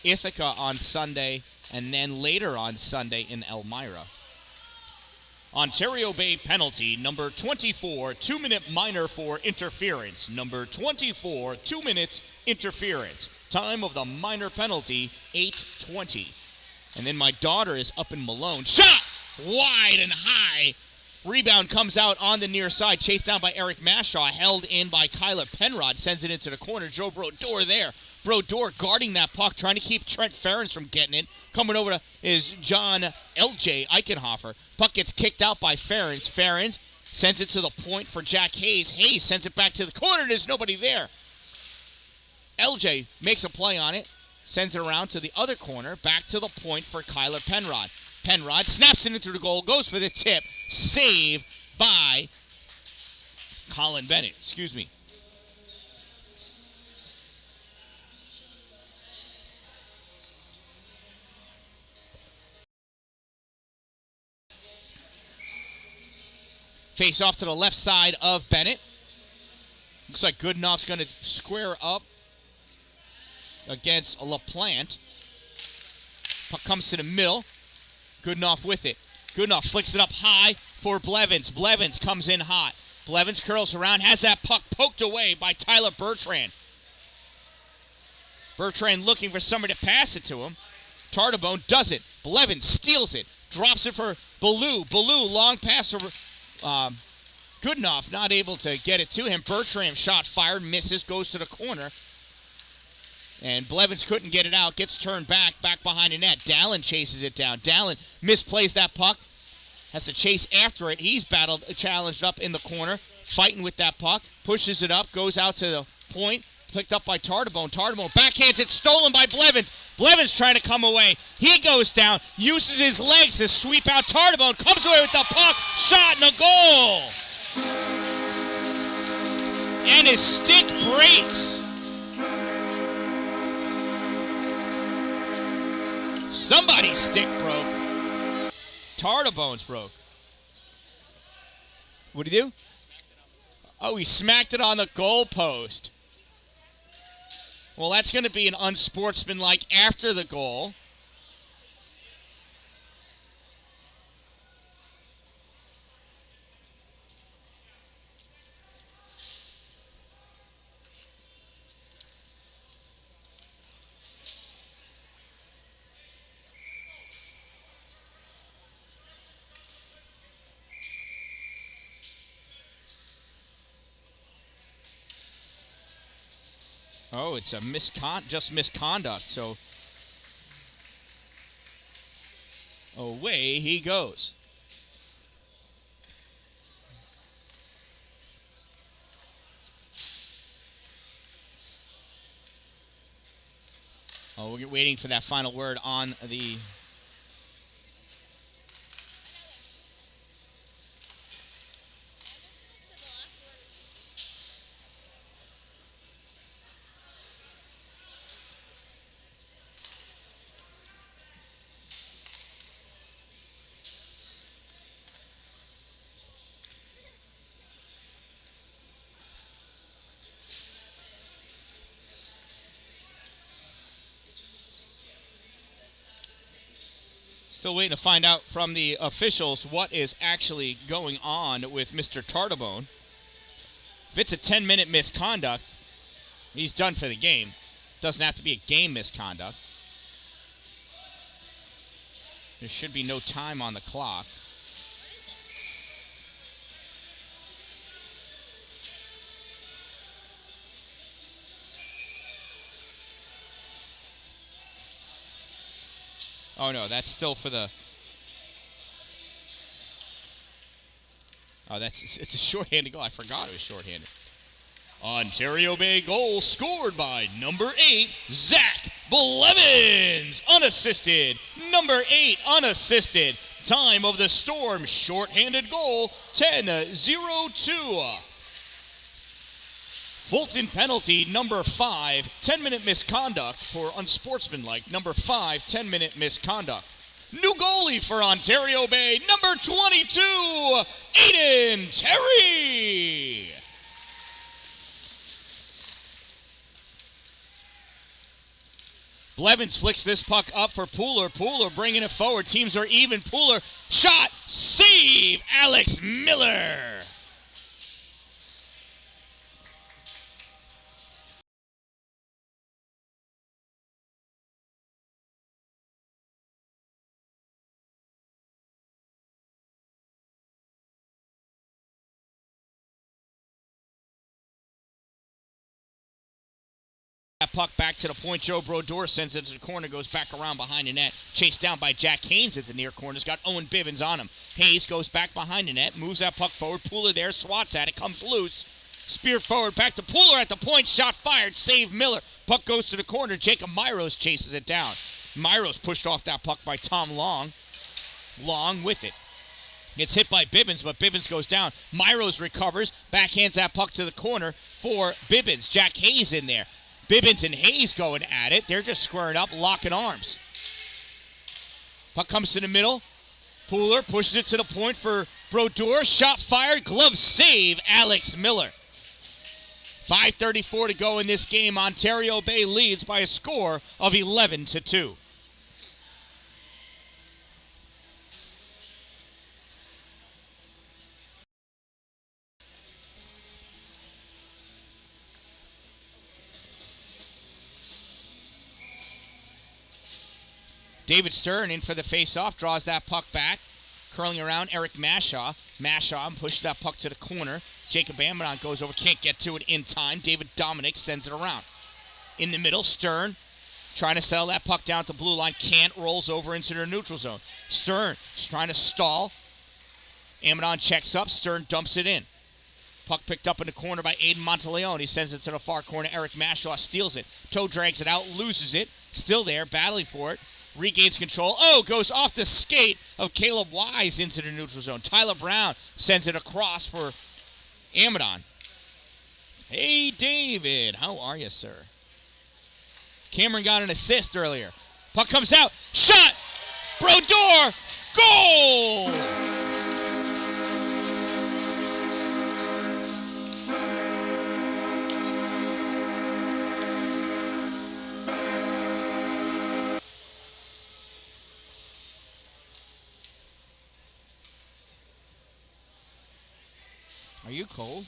Ithaca on Sunday, and then later on Sunday in Elmira. Ontario Bay penalty, number 24, 2-minute minor for interference. Number 24, 2 minutes interference. Time of the minor penalty, 8:20. And then my daughter is up in Malone. Shot! Wide and high. Rebound comes out on the near side. Chased down by Eric Mashaw. Held in by Kyler Penrod. Sends it into the corner. Joe Brodeur there. Brodeur guarding that puck, trying to keep Trent Ferens from getting it. Coming over to is John L.J. Eichenhofer. Puck gets kicked out by Ferens. Ferens sends it to the point for Jack Hayes. Hayes sends it back to the corner. There's nobody there. L.J. makes a play on it. Sends it around to the other corner. Back to the point for Kyler Penrod. Penrod snaps it into the goal. Goes for the tip. Save by Colin Bennett. Excuse me. Face off to the left side of Bennett. Looks like Goodenough's going to square up against LaPlante. Puck comes to the middle. Goodenough with it. Goodenough flicks it up high for Blevins. Blevins comes in hot. Blevins curls around, has that puck poked away by Tyler Bertrand. Bertrand looking for somebody to pass it to him. Tartabone does it. Blevins steals it. Drops it for Ballou. Ballou, long pass for Goodenough not able to get it to him. Bertram shot fired, misses, goes to the corner. And Blevins couldn't get it out, gets turned back behind the net. Dalin chases it down. Dalin misplays that puck, has to chase after it. He's challenged up in the corner, fighting with that puck, pushes it up, goes out to the point, picked up by Tardebone. Tardebone backhands it, stolen by Blevins. Blevins trying to come away. He goes down, uses his legs to sweep out Tardebone, comes away with the puck, shot and a goal. And his stick breaks. Somebody's stick broke. Tardebone's broke. What'd he do? Oh, he smacked it on the goalpost. Well, that's going to be an unsportsmanlike after the goal. Oh, it's a misconduct. So away he goes. Oh, we're waiting for that final word on the... Still waiting to find out from the officials what is actually going on with Mr. Tardebone. If it's a 10-minute misconduct, he's done for the game. Doesn't have to be a game misconduct. There should be no time on the clock. Oh, no, that's still for the... Oh, it's a shorthanded goal. I forgot it was shorthanded. Ontario Bay goal scored by number 8, Zach Blevins. Unassisted. Number 8, unassisted. Time of the Storm, shorthanded goal, 10-0-2. Fulton penalty, number 5, 10-minute misconduct for unsportsmanlike. Number 5, 10-minute misconduct. New goalie for Ontario Bay, number 22, Aiden Terry. Blevins flicks this puck up for Pooler. Pooler bringing it forward. Teams are even. Pooler, shot, save, Alex Miller. That puck back to the point. Joe Brodeur sends it to the corner, goes back around behind the net. Chased down by Jack Haynes at the near corner. He's got Owen Bivens on him. Hayes goes back behind the net, moves that puck forward. Pooler there, swats at it, comes loose. Spear forward, back to Pooler at the point. Shot fired, save Miller. Puck goes to the corner. Jacob Myros chases it down. Myros pushed off that puck by Tom Long. Long with it. Gets hit by Bivens, but Bivens goes down. Myros recovers, backhands that puck to the corner for Bivens. Jack Hayes in there. Bivens and Hayes going at it. They're just squaring up, locking arms. Puck comes to the middle. Pooler pushes it to the point for Brodeur. Shot fired, glove save, Alex Miller. 5:34 to go in this game. Ontario Bay leads by a score of 11-2. David Stern in for the face-off, draws that puck back. Curling around, Eric Mashaw. Mashaw pushes that puck to the corner. Jacob Amadon goes over, can't get to it in time. David Dominic sends it around. In the middle, Stern trying to settle that puck down to blue line. Can't, rolls over into the neutral zone. Stern is trying to stall. Amadon checks up. Stern dumps it in. Puck picked up in the corner by Aiden Monteleone. He sends it to the far corner. Eric Mashaw steals it. Toe drags it out, loses it. Still there, battling for it. Regains control. Oh, goes off the skate of Caleb Wise into the neutral zone. Tyler Brown sends it across for Amadon. Hey, David. How are you, sir? Cameron got an assist earlier. Puck comes out. Shot! Brodeur! Goal! Are you cold?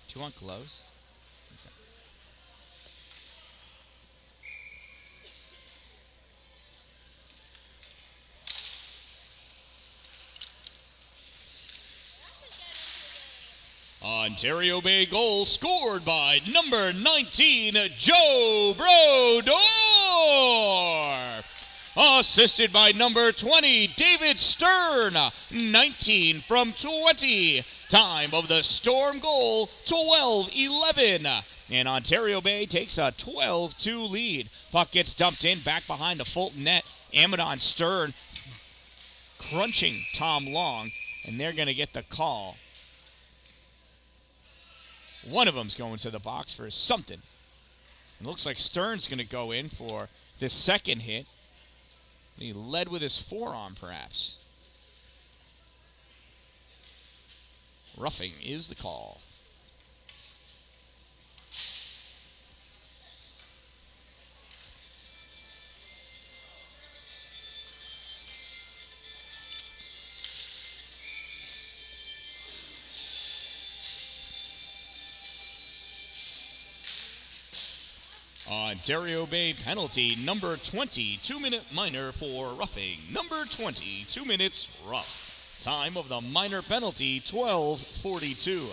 Do you want gloves? Okay. Ontario Bay goal scored by number 19, Joe Brodeur. Assisted by number 20, David Stern. 19 from 20. Time of the Storm goal, 12-11. And Ontario Bay takes a 12-2 lead. Puck gets dumped in, back behind the Fulton net. Amadon Stern crunching Tom Long, and they're going to get the call. One of them's going to the box for something. It looks like Stern's going to go in for the second hit. He led with his forearm, perhaps. Roughing is the call. Ontario Bay penalty, number 20, 2-minute minor for roughing. Number 20, 2 minutes rough. Time of the minor penalty, 12:42.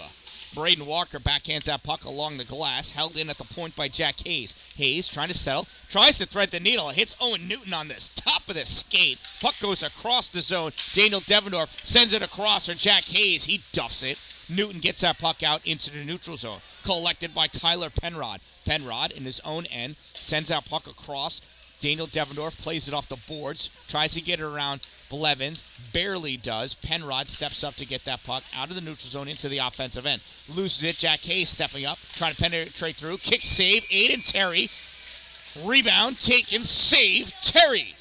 Braden Walker backhands that puck along the glass, held in at the point by Jack Hayes. Hayes trying to settle, tries to thread the needle, hits Owen Newton on this top of the skate. Puck goes across the zone. Daniel Devendorf sends it across for Jack Hayes. He duffs it. Newton gets that puck out into the neutral zone. Collected by Kyler Penrod. Penrod, in his own end, sends that puck across. Daniel Devendorf plays it off the boards. Tries to get it around Blevins. Barely does. Penrod steps up to get that puck out of the neutral zone into the offensive end. Loses it. Jack Hayes stepping up. Trying to penetrate through. Kick save. Aiden Terry. Rebound taken. Save. Terry.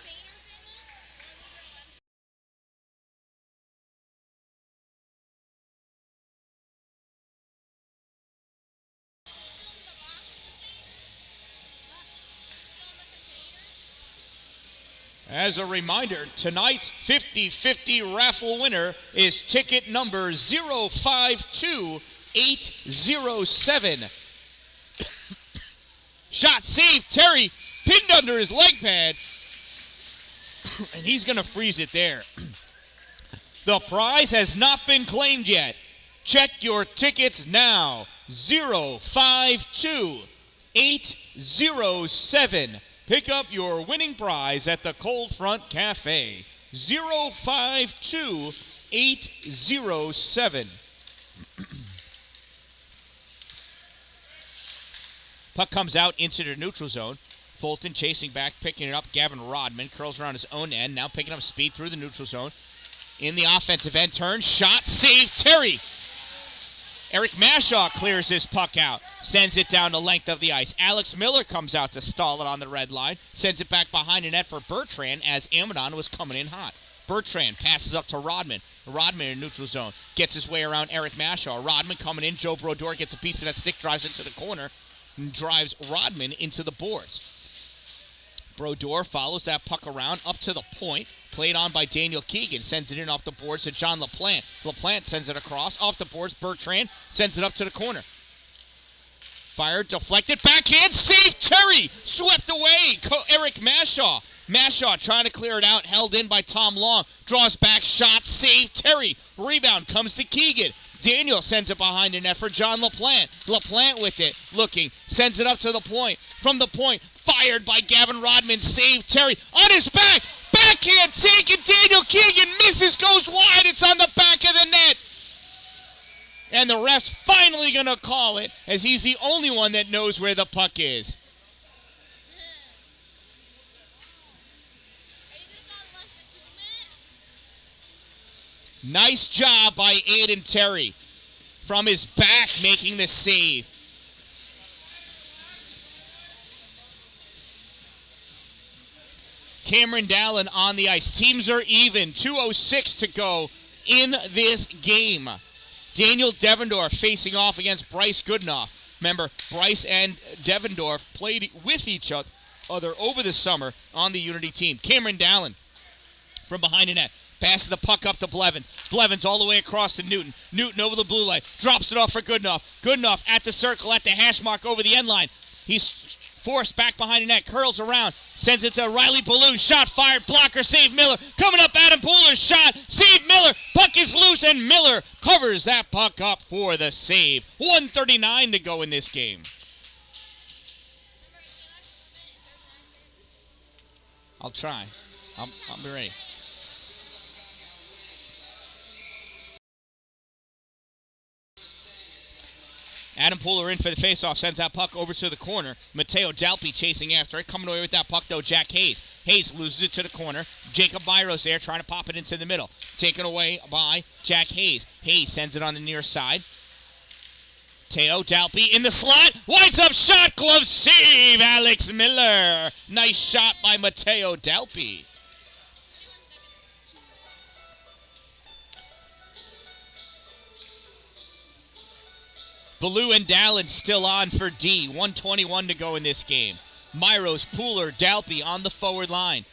As a reminder, tonight's 50-50 raffle winner is ticket number 052807. Shot saved. Terry pinned under his leg pad, and he's going to freeze it there. The prize has not been claimed yet. Check your tickets now. 052807. Pick up your winning prize at the Cold Front Cafe. 052807. Puck comes out into the neutral zone. Fulton chasing back, picking it up. Gavin Rodman curls around his own end, now picking up speed through the neutral zone. In the offensive end, turn, shot, save, Terry. Eric Mashaw clears his puck out, sends it down the length of the ice. Alex Miller comes out to stall it on the red line, sends it back behind the net for Bertrand as Amadon was coming in hot. Bertrand passes up to Rodman. Rodman in neutral zone, gets his way around Eric Mashaw. Rodman coming in, Joe Brodeur gets a piece of that stick, drives into the corner, and drives Rodman into the boards. Brodeur follows that puck around up to the point. Played on by Daniel Keegan. Sends it in off the boards to John LaPlante. LaPlante sends it across. Off the boards, Bertrand sends it up to the corner. Fired, deflected, backhand, save, Terry! Swept away, Eric Mashaw. Mashaw trying to clear it out, held in by Tom Long. Draws back, shot, save, Terry. Rebound comes to Keegan. Daniel sends it behind the net for John LaPlante. LaPlante with it, looking, sends it up to the point. From the point, fired by Gavin Rodman, save Terry. On his back, backhand taken, Daniel Keegan misses, goes wide, it's on the back of the net. And the ref's finally going to call it, as he's the only one that knows where the puck is. Nice job by Aiden Terry. From his back, making the save. Cameron Dallin on the ice. Teams are even. 2:06 to go in this game. Daniel Devendorf facing off against Bryce Goodenough. Remember, Bryce and Devendorf played with each other over the summer on the Unity team. Cameron Dallin from behind the net. Passes the puck up to Blevins. Blevins all the way across to Newton. Newton over the blue line. Drops it off for Goodenough. Goodenough at the circle, at the hash mark over the end line. He's forced back behind the net. Curls around. Sends it to Riley Ballou. Shot fired. Blocker. Save Miller. Coming up, Adam Pooler. Shot. Save Miller. Puck is loose, and Miller covers that puck up for the save. 1:39 to go in this game. I'll try. I'll be ready. Adam Pooler in for the faceoff, sends that puck over to the corner. Matteo Dalpe chasing after it. Coming away with that puck, though, Jack Hayes. Hayes loses it to the corner. Jacob Byros there trying to pop it into the middle. Taken away by Jack Hayes. Hayes sends it on the near side. Matteo Dalpe in the slot. Winds up shot, glove save, Alex Miller. Nice shot by Matteo Dalpe. Ballou and Dallin still on for D. 1:21 to go in this game. Myros, Pooler, Dalpe on the forward line.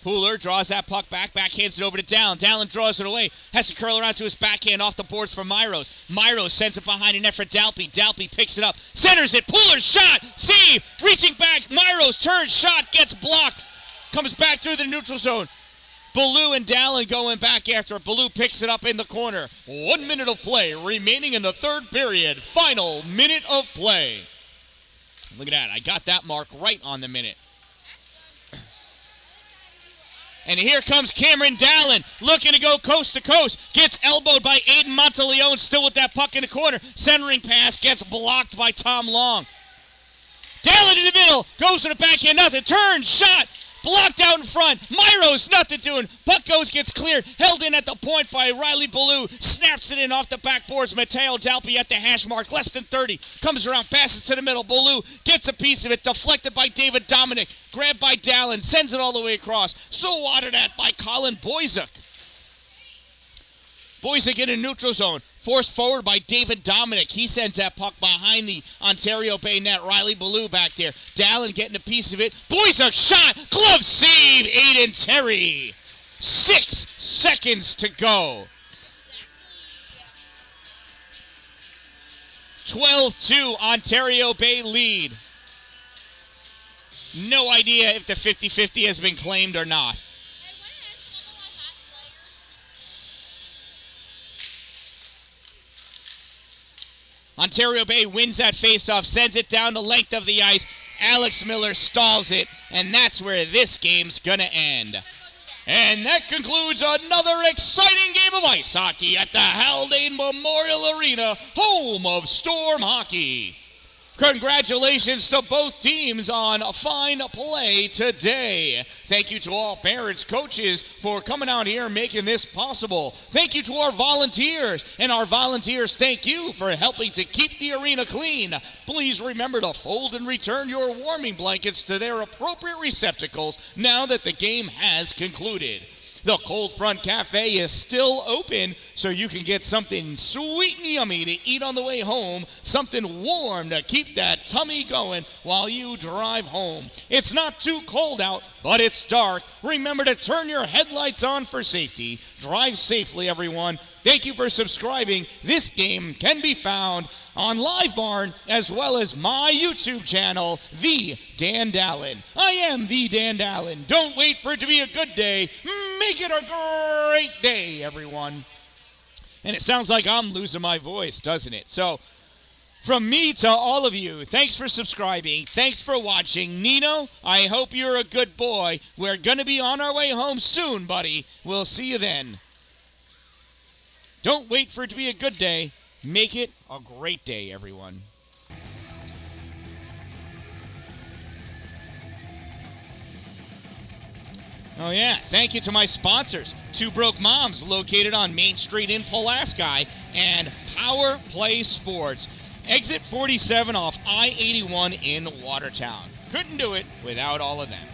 Pooler draws that puck backhands it over to Dallin. Dallin draws it away, has to curl around to his backhand off the boards for Myros. Myros sends it behind the net for Dalpe. Dalpe picks it up, centers it. Pooler shot, save, reaching back. Myros turns, shot, gets blocked, comes back through the neutral zone. Ballou and Dallin going back after it. Ballou picks it up in the corner. 1 minute of play remaining in the third period. Final minute of play. Look at that. I got that mark right on the minute. And here comes Cameron Dallin looking to go coast to coast. Gets elbowed by Aiden Monteleone, still with that puck in the corner. Centering pass gets blocked by Tom Long. Dallin in the middle. Goes to the backhand. Nothing. Turns. Shot. Blocked out in front. Myros, nothing doing. Puck goes, gets cleared. Held in at the point by Riley Ballou. Snaps it in off the backboards. Matteo Dalpe at the hash mark. Less than 30. Comes around, passes to the middle. Ballou gets a piece of it. Deflected by David Dominic. Grabbed by Dallin. Sends it all the way across. So watered at by Colin Boyzuk. Boyzuk in a neutral zone. Forced forward by David Dominic. He sends that puck behind the Ontario Bay net. Riley Ballou back there. Dallin getting a piece of it. Boyzuk shot. Glove save. Aiden Terry. 6 seconds to go. 12-2 Ontario Bay lead. No idea if the 50-50 has been claimed or not. Ontario Bay wins that faceoff, sends it down the length of the ice. Alex Miller stalls it, and that's where this game's going to end. And that concludes another exciting game of ice hockey at the Haldane Memorial Arena, home of Storm Hockey. Congratulations to both teams on a fine play today. Thank you to all parents, coaches for coming out here and making this possible. Thank you to our volunteers, and our volunteers thank you for helping to keep the arena clean. Please remember to fold and return your warming blankets to their appropriate receptacles now that the game has concluded. The Cold Front Cafe is still open, so you can get something sweet and yummy to eat on the way home, something warm to keep that tummy going while you drive home. It's not too cold out, but it's dark. Remember to turn your headlights on for safety. Drive safely, everyone. Thank you for subscribing. This game can be found on Live Barn as well as my YouTube channel, The Dan-Dalin. I am The Dan-Dalin. Don't wait for it to be a good day. Make it a great day, everyone. And it sounds like I'm losing my voice, doesn't it? So, from me to all of you, thanks for subscribing. Thanks for watching. Nino, I hope you're a good boy. We're going to be on our way home soon, buddy. We'll see you then. Don't wait for it to be a good day. Make it a great day, everyone. Oh, yeah. Thank you to my sponsors, Two Broke Moms, located on Main Street in Pulaski, and Power Play Sports, exit 47 off I-81 in Watertown. Couldn't do it without all of them.